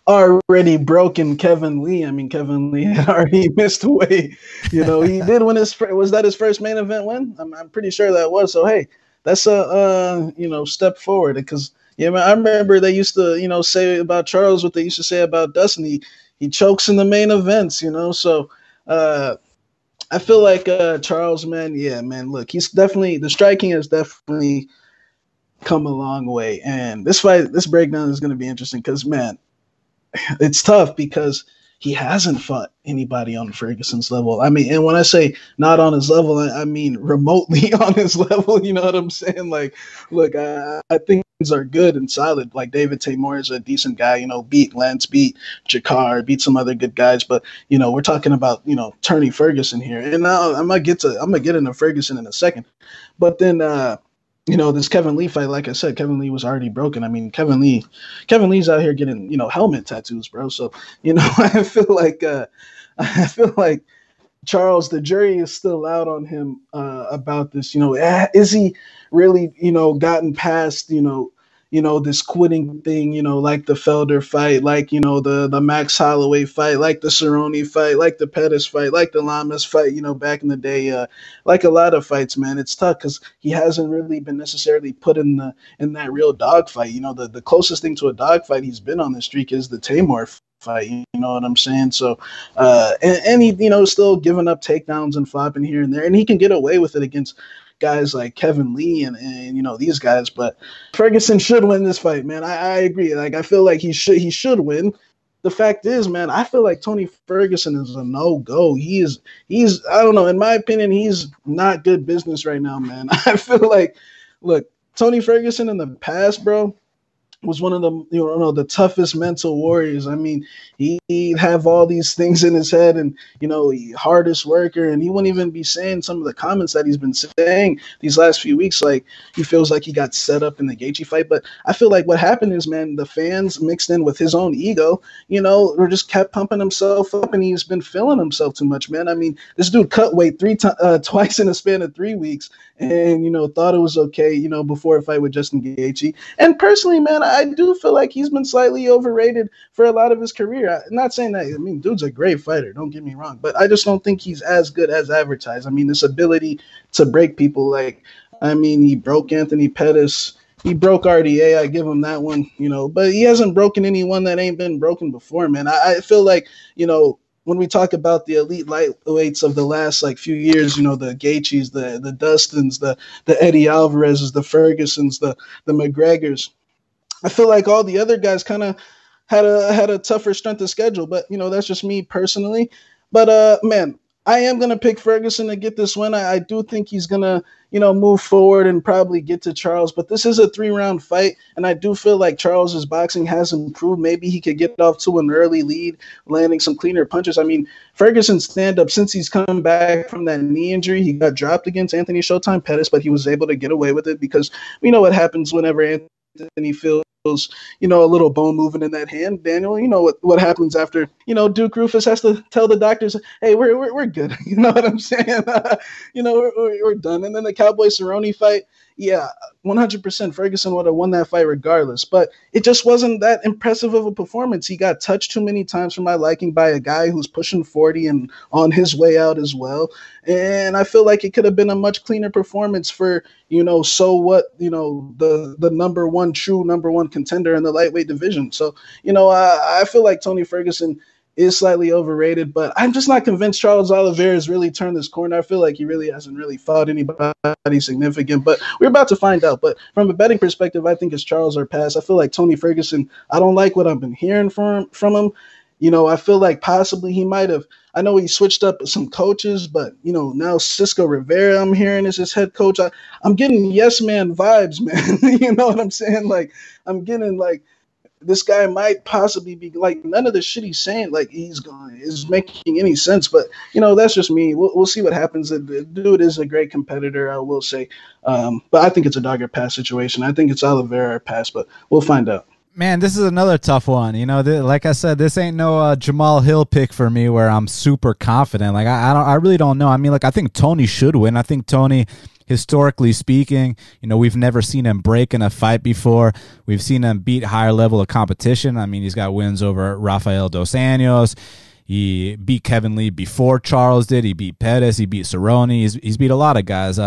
already broken Kevin Lee, I mean, Kevin Lee had already missed weight. He did win was that his first main event win? I'm pretty sure that was. So, hey, that's a, step forward, because yeah, man, I remember they used to, say about Charles what they used to say about Dustin. He chokes in the main events, So I feel like Charles, man, yeah, man, look, the striking has definitely come a long way. And this breakdown is going to be interesting because, man, it's tough because he hasn't fought anybody on Ferguson's level. I mean, and when I say not on his level, I mean remotely on his level. You know what I'm saying? Like, look, I think things are good and solid. Like, David Tamor is a decent guy, beat Lance, beat Jakar, beat some other good guys. But, we're talking about, Tony Ferguson here. And now I'm gonna get into Ferguson in a second. But then this Kevin Lee fight, like I said, Kevin Lee was already broken. I mean, Kevin Lee's out here getting, helmet tattoos, bro. So, I feel like Charles, the jury is still out on him about this. Is he really, gotten past, this quitting thing, like the Felder fight, like, the Max Holloway fight, like the Cerrone fight, like the Pettis fight, like the Lamas fight, back in the day, like a lot of fights, man. It's tough because he hasn't really been necessarily put in that real dog fight. The closest thing to a dog fight he's been on the streak is the Tamor fight. You know what I'm saying? So, and he, still giving up takedowns and flopping here and there, and he can get away with it against guys like Kevin Lee and these guys. But Ferguson should win this fight, man. I agree. Like, I feel like he should win. the fact is, man, I feel like Tony Ferguson is a no-go. He's I don't know, in my opinion, he's not good business right now, man. I feel like, look, Tony Ferguson in the past, bro, was one of the toughest mental warriors. I mean, he'd have all these things in his head, and he hardest worker, and he wouldn't even be saying some of the comments that he's been saying these last few weeks. Like, he feels like he got set up in the Gaethje fight. But I feel like what happened is, man, the fans mixed in with his own ego, or just kept pumping himself up, and he's been feeling himself too much, man. I mean, this dude cut weight twice in a span of 3 weeks, and thought it was okay, before a fight with Justin Gaethje. And personally, man, I do feel like he's been slightly overrated for a lot of his career. I'm not saying that. I mean, dude's a great fighter, don't get me wrong, but I just don't think he's as good as advertised. I mean, this ability to break people, he broke Anthony Pettis. He broke RDA. I give him that one, but he hasn't broken anyone that ain't been broken before, man. I feel like, when we talk about the elite lightweights of the last few years, the Gaethjes, the Dustins, the Eddie Alvarez's, the Fergusons, the McGregors, I feel like all the other guys kind of had a tougher strength of schedule, but that's just me personally. But man, I am gonna pick Ferguson to get this win. I do think he's gonna move forward and probably get to Charles, but this is a 3-round fight, and I do feel like Charles's boxing has improved. Maybe he could get off to an early lead, landing some cleaner punches. I mean, Ferguson's stand-up, since he's come back from that knee injury, he got dropped against Anthony Showtime Pettis, but he was able to get away with it because we know what happens whenever Anthony feels a little bone moving in that hand. Daniel, what happens after, Duke Rufus has to tell the doctors, hey, we're good. You know what I'm saying? We're done. And then the Cowboy Cerrone fight, yeah, 100% Ferguson would have won that fight regardless, but it just wasn't that impressive of a performance. He got touched too many times for my liking by a guy who's pushing 40 and on his way out as well. And I feel like it could have been a much cleaner performance for, the true number one contender in the lightweight division. So, I feel like Tony Ferguson is slightly overrated, but I'm just not convinced Charles Oliveira has really turned this corner. I feel like he really hasn't really fought anybody significant, but we're about to find out. But from a betting perspective, I think it's Charles or pass. I feel like Tony Ferguson, I don't like what I've been hearing from him. I feel like possibly he might have, I know he switched up some coaches, but, now Cisco Rivera I'm hearing is his head coach. I'm getting yes man vibes, man. You know what I'm saying? I'm getting this guy might possibly be none of the shit he's saying is making any sense. But that's just me. We'll see what happens. The dude is a great competitor, I will say. But I think it's a dog or pass situation. I think it's Oliveira or pass, but we'll find out. Man, this is another tough one. Like I said, this ain't no Jamal Hill pick for me where I'm super confident. I really don't know. I mean, I think Tony should win. I think Tony, historically speaking, we've never seen him break in a fight before. We've seen him beat higher level of competition. I mean, he's got wins over Rafael Dos Anjos. He beat Kevin Lee before Charles did. He beat Pettis. He beat Cerrone. He's beat a lot of guys.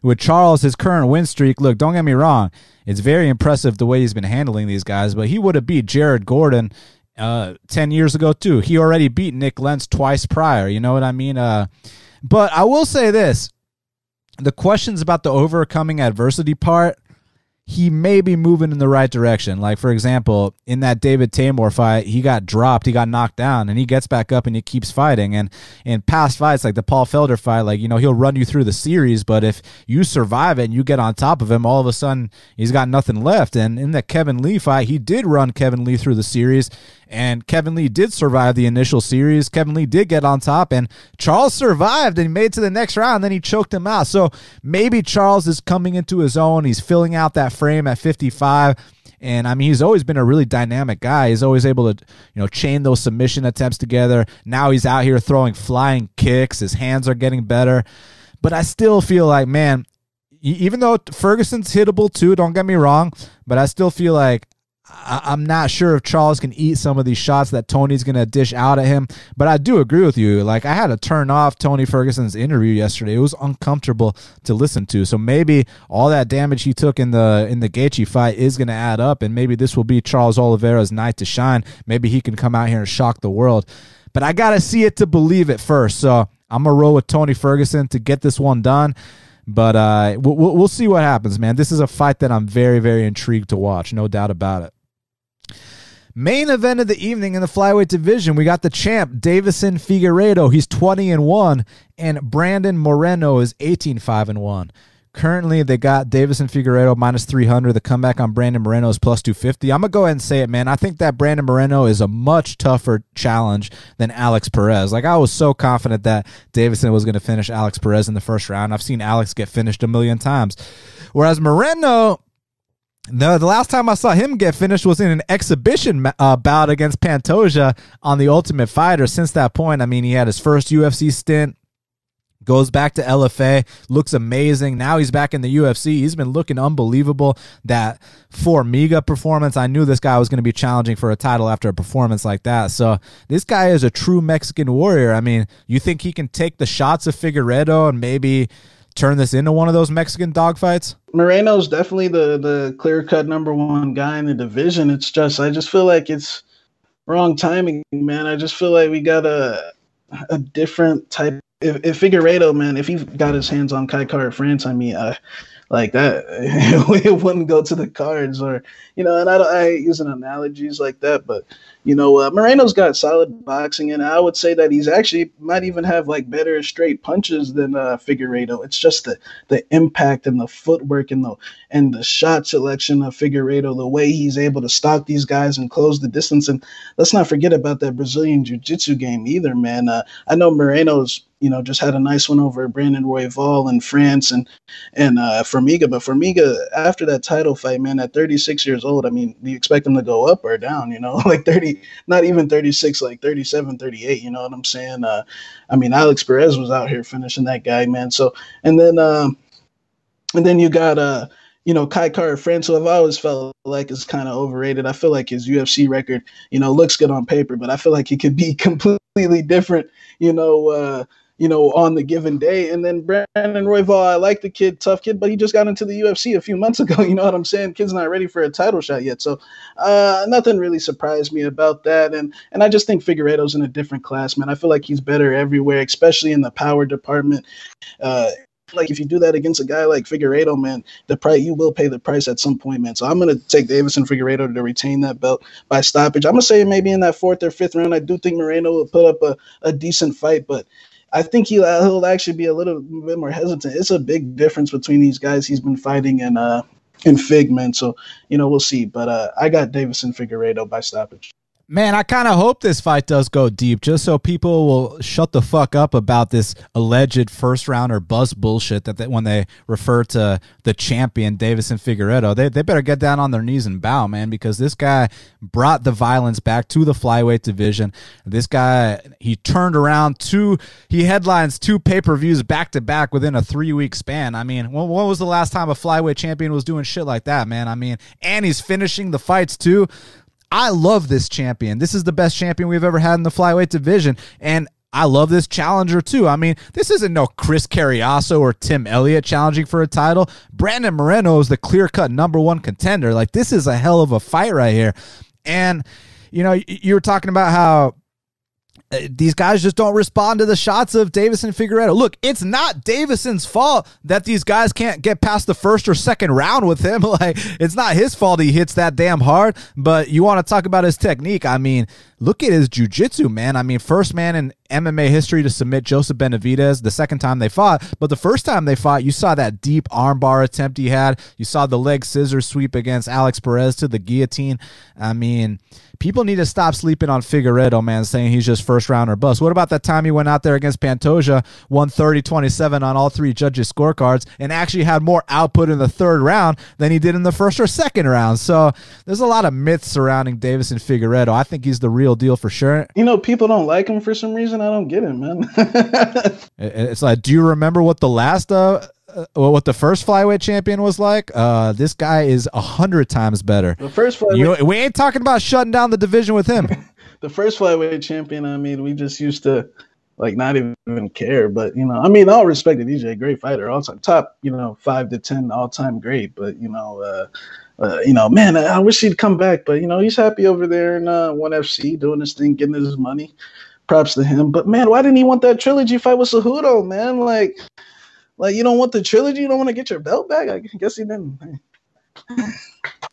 With Charles, his current win streak, look, don't get me wrong, it's very impressive the way he's been handling these guys, but he would have beat Jared Gordon 10 years ago too. He already beat Nick Lentz twice prior. You know what I mean? But I will say this. The questions about the overcoming adversity part, he may be moving in the right direction. Like, for example, in that David Tamor fight, he got dropped, he got knocked down, and he gets back up and he keeps fighting. And in past fights, like the Paul Felder fight, he'll run you through the series, but if you survive it and you get on top of him, all of a sudden he's got nothing left. And in the Kevin Lee fight, he did run Kevin Lee through the series, and Kevin Lee did survive the initial series. Kevin Lee did get on top, and Charles survived and made it to the next round, and then he choked him out. So maybe Charles is coming into his own. He's filling out that frame at 55. And I mean, he's always been a really dynamic guy. He's always able to, chain those submission attempts together. Now he's out here throwing flying kicks. His hands are getting better. But I still feel like, man, even though Ferguson's hittable too, don't get me wrong, but I still feel like I'm not sure if Charles can eat some of these shots that Tony's going to dish out at him. But I do agree with you. I had to turn off Tony Ferguson's interview yesterday. It was uncomfortable to listen to. So maybe all that damage he took in the Gaethje fight is going to add up, and maybe this will be Charles Oliveira's night to shine. Maybe he can come out here and shock the world. But I got to see it to believe it first. So I'm going to roll with Tony Ferguson to get this one done. But we'll see what happens, man. This is a fight that I'm very, very intrigued to watch. No doubt about it. Main event of the evening in the flyweight division, we got the champ, Deiveson Figueiredo. He's 20-1, and Brandon Moreno is 18-5-1. Currently, they got Deiveson Figueiredo minus 300. The comeback on Brandon Moreno is plus 250. I'm going to go ahead and say it, man. I think that Brandon Moreno is a much tougher challenge than Alex Perez. Like, I was so confident that Deiveson was going to finish Alex Perez in the first round. I've seen Alex get finished a million times. Whereas Moreno, the last time I saw him get finished was in an exhibition bout against Pantoja on The Ultimate Fighter. Since that point, I mean, he had his first UFC stint, goes back to LFA, looks amazing. Now he's back in the UFC. He's been looking unbelievable. That Formiga performance, I knew this guy was going to be challenging for a title after a performance like that. So this guy is a true Mexican warrior. I mean, you think he can take the shots of Figueiredo and maybe turn this into one of those Mexican dogfights? Moreno's definitely the clear-cut #1 guy in the division. It's just, I just feel like it's wrong timing, man. I just feel like we got a different type. If Figueiredo, man, if he got his hands on Kai Kara France, I mean, like that, it wouldn't go to the cards, or, you know, and I hate using analogies like that, but, you know, Moreno's got solid boxing, and I would say that he's actually might even have like better straight punches than Figueiredo. It's just the impact and the footwork and the shot selection of Figueiredo, the way he's able to stalk these guys and close the distance. And let's not forget about that Brazilian jiu-jitsu game either, man. I know Moreno's, you know, just had a nice one over Brandon Royval in France and Formiga. But Formiga, after that title fight, man, at 36 years old, I mean, do you expect him to go up or down, you know? Like 30, not even 36, like 37, 38, you know what I'm saying? I mean, Alex Perez was out here finishing that guy, man. So, and then you got, you know, Kai Kara France, who I've always felt like is kind of overrated. I feel like his UFC record, you know, looks good on paper, but I feel like he could be completely different, you know, on the given day. And then Brandon Royval, I like the kid, tough kid, but he just got into the UFC a few months ago. You know what I'm saying? Kid's not ready for a title shot yet. So nothing really surprised me about that. And I just think Figueiredo's in a different class, man. I feel like he's better everywhere, especially in the power department. Like if you do that against a guy like Figueiredo, man, you will pay the price at some point, man. So I'm going to take Deiveson Figueiredo to retain that belt by stoppage. I'm going to say maybe in that 4th or 5th round. I do think Moreno will put up a decent fight, but I think he'll actually be a little bit more hesitant. It's a big difference between these guys he's been fighting and Fig, man. So, you know, we'll see. But I got Deiveson Figueiredo by stoppage. Man, I kind of hope this fight does go deep, just so people will shut the fuck up about this alleged first-rounder buzz bullshit that when they refer to the champion, Deiveson Figueiredo. They better get down on their knees and bow, man, because this guy brought the violence back to the flyweight division. This guy, he turned around he headlines 2 pay-per-views back-to-back within a 3-week span. I mean, when was the last time a flyweight champion was doing shit like that, man? I mean, and he's finishing the fights, too. I love this champion. This is the best champion we've ever had in the flyweight division, and I love this challenger too. I mean, this isn't no Chris Carriasso or Tim Elliott challenging for a title. Brandon Moreno is the clear-cut #1 contender. Like, this is a hell of a fight right here. And, you know, you were talking about how these guys just don't respond to the shots of Deiveson Figueiredo. Look, it's not Deiveson's fault that these guys can't get past the 1st or 2nd round with him. Like, it's not his fault he hits that damn hard. But you want to talk about his technique. I mean, look at his jiu-jitsu, man. I mean, first man in MMA history to submit Joseph Benavidez the second time they fought. But the first time they fought, you saw that deep armbar attempt he had. You saw the leg scissor sweep against Alex Perez to the guillotine. I mean, people need to stop sleeping on Figueiredo, man, saying he's just first round or bust. What about that time he went out there against Pantoja, won 30-27 on all 3 judges' scorecards, and actually had more output in the 3rd round than he did in the 1st or 2nd round? So there's a lot of myths surrounding Deiveson Figueiredo. I think he's the real deal for sure. You know, people don't like him for some reason. I don't get him, man. It's like, do you remember what the last what the first flyweight champion was like? This guy is 100 times better. The first flyweight, we ain't talking about shutting down the division with him. The first flyweight champion, I mean, we just used to like not even care. But, you know, I mean, all respect to DJ, great fighter, all time top, you know, 5 to 10 all time great. But, you know, man, I wish he'd come back. But, you know, he's happy over there in ONE FC doing his thing, getting his money. Props to him. But, man, why didn't he want that trilogy fight with Cejudo, man? Like you don't want the trilogy? You don't want to get your belt back? I guess he didn't.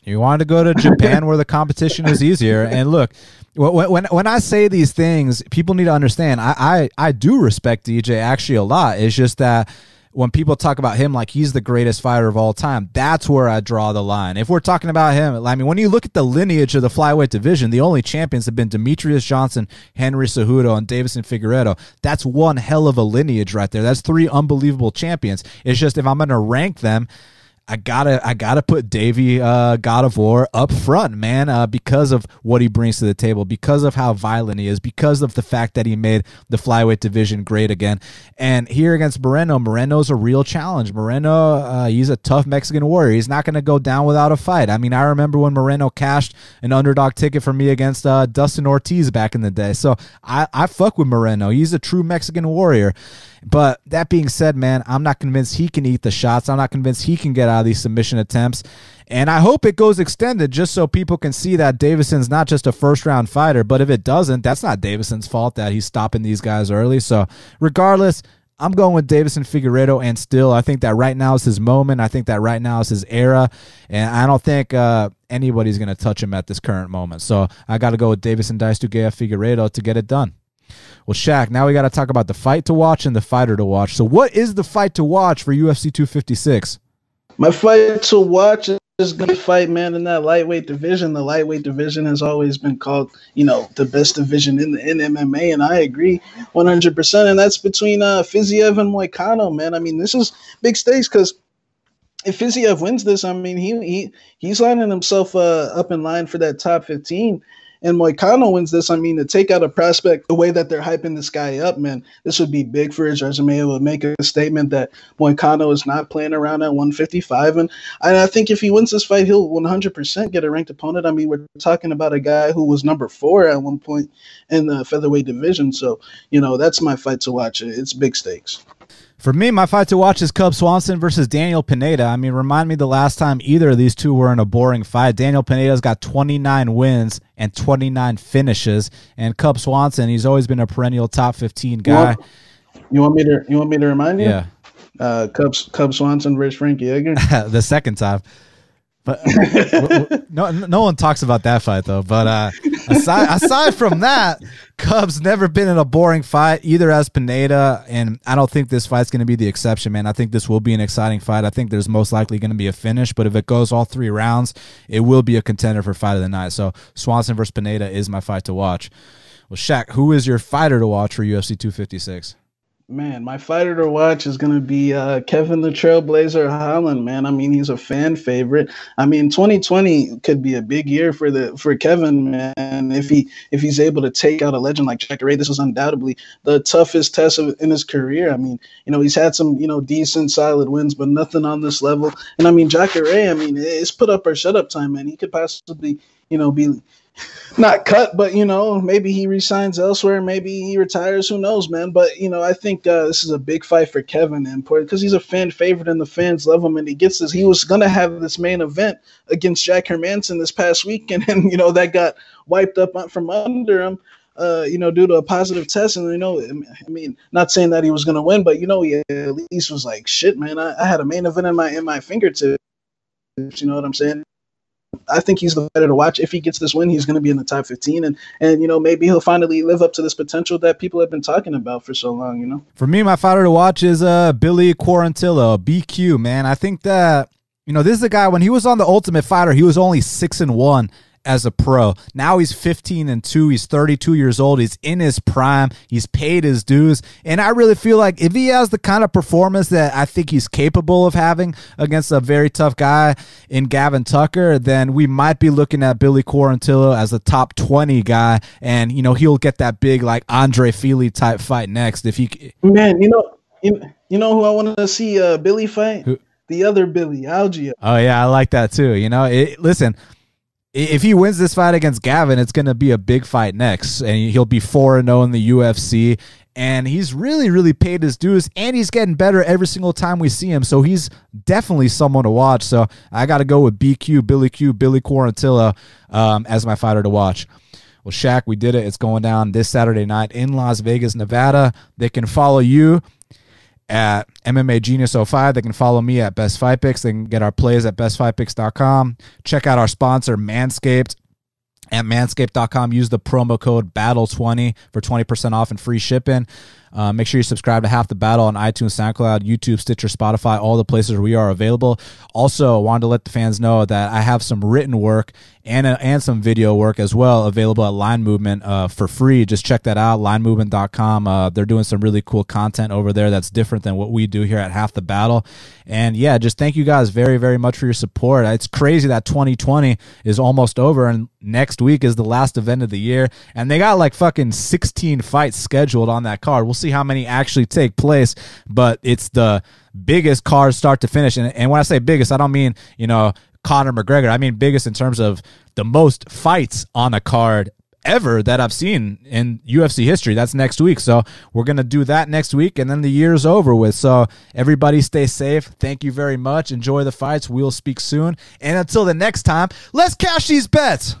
You wanted to go to Japan where the competition is easier. And look, when I say these things, people need to understand, I do respect DJ actually a lot. It's just that when people talk about him like he's the greatest fighter of all time, that's where I draw the line. If we're talking about him, I mean, when you look at the lineage of the flyweight division, the only champions have been Demetrius Johnson, Henry Cejudo, and Deiveson Figueiredo. That's one hell of a lineage right there. That's 3 unbelievable champions. It's just if I'm going to rank them, I gotta put Davey God of War up front, man, because of what he brings to the table, because of how violent he is, because of the fact that he made the flyweight division great again. And here against Moreno's a real challenge. Moreno, he's a tough Mexican warrior. He's not going to go down without a fight. I mean, I remember when Moreno cashed an underdog ticket for me against Dustin Ortiz back in the day. So I fuck with Moreno. He's a true Mexican warrior. But that being said, man, I'm not convinced he can eat the shots. I'm not convinced he can get out of these submission attempts. And I hope it goes extended just so people can see that Deiveson's not just a first-round fighter. But if it doesn't, that's not Deiveson's fault that he's stopping these guys early. So regardless, I'm going with Deiveson Figueiredo, and still, I think that right now is his moment. I think that right now is his era, and I don't think anybody's going to touch him at this current moment. So I got to go with Deiveson Figueiredo to get it done. Well, Shaq, now we got to talk about the fight to watch and the fighter to watch. So what is the fight to watch for UFC 256? My fight to watch is going to fight, man, in that lightweight division. The lightweight division has always been called, the best division in MMA, and I agree 100%. And that's between Fiziev and Moicano, man. I mean, this is big stakes because if Fiziev wins this, I mean, he's lining himself up in line for that top 15. And Moicano wins this, I mean, to take out a prospect the way that they're hyping this guy up, man, this would be big for his resume. It would make a statement that Moicano is not playing around at 155. And I think if he wins this fight, he'll 100% get a ranked opponent. I mean, we're talking about a guy who was number 4 at one point in the featherweight division. So, that's my fight to watch. It's big stakes. For me, my fight to watch is Cub Swanson versus Daniel Pineda. I mean, remind me the last time either of these two were in a boring fight. Daniel Pineda's got 29 wins and 29 finishes, and Cub Swanson, he's always been a perennial top 15 guy. You want me to remind you? Yeah. Cub Swanson versus Frankie Edgar. The second time. But no one talks about that fight though. But aside from that, Cub's never been in a boring fight, either as Pineda, and I don't think this fight's going to be the exception, man. I think this will be an exciting fight. I think there's most likely going to be a finish, but if it goes all 3 rounds, it will be a contender for fight of the night. So Swanson versus Pineda is my fight to watch. Well, Shaq, who is your fighter to watch for UFC 256? Man, my fighter to watch is going to be Kevin the Trailblazer Holland, man. I mean, he's a fan favorite. I mean, 2020 could be a big year for Kevin, man. If he's able to take out a legend like Jacare, this was undoubtedly the toughest test in his career. I mean, he's had some, decent, solid wins, but nothing on this level. And I mean, Jacare, I mean, it's put up or shut up time, man. He could possibly, be not cut, but maybe he resigns elsewhere, maybe he retires, who knows, man. But I think this is a big fight for Kevin, important because he's a fan favorite and the fans love him, and he gets this. He was gonna have this main event against Jack Hermanson this past weekend, and that got wiped up from under him, due to a positive test. And I mean, not saying that he was gonna win, but he at least was like, shit, man, I had a main event in my fingertips. You know what I'm saying? I think he's the fighter to watch. If he gets this win, he's going to be in the top 15, and maybe he'll finally live up to this potential that people have been talking about for so long. For me, my fighter to watch is Billy Quarantillo, BQ, man. I think that this is a guy, when he was on the Ultimate Fighter, he was only 6-1 as a pro. Now he's 15-2. He's 32 years old. He's in his prime. He's paid his dues. And I really feel like if he has the kind of performance that I think he's capable of having against a very tough guy in Gavin Tucker, then we might be looking at Billy Quarantillo as a top 20 guy. And, he'll get that big, like, Andre Fili type fight next. If he, man, you know who I want to see Billy fight? Who? The other Billy, Algia. Oh, yeah, I like that too. Listen, if he wins this fight against Gavin, it's going to be a big fight next, and he'll be 4-0 in the UFC, and he's really, really paid his dues, and he's getting better every single time we see him, so he's definitely someone to watch. So I got to go with Billy Quarantillo as my fighter to watch. Well, Shaq, we did it. It's going down this Saturday night in Las Vegas, Nevada. They can follow you at MMA Genius 05. They can follow me at Best Fight Picks. They can get our plays at bestfightpicks.com. Check out our sponsor, Manscaped. At manscaped.com, use the promo code BATTLE20 for 20% off and free shipping. Make sure you subscribe to Half the Battle on iTunes, SoundCloud, YouTube, Stitcher, Spotify, all the places where we are available. Also, wanted to let the fans know that I have some written work and some video work as well available at Line Movement for free. Just check that out, linemovement.com. They're doing some really cool content over there that's different than what we do here at Half the Battle. And yeah, just thank you guys very, very much for your support. It's crazy that 2020 is almost over and next week is the last event of the year. And they got like fucking 16 fights scheduled on that card. We'll see how many actually take place, but it's the biggest card start to finish. And when I say biggest, I don't mean, Conor McGregor. I mean biggest in terms of the most fights on a card ever that I've seen in UFC history. That's next week. So we're going to do that next week, and then the year's over with. So everybody stay safe. Thank you very much. Enjoy the fights. We'll speak soon. And until the next time, let's cash these bets.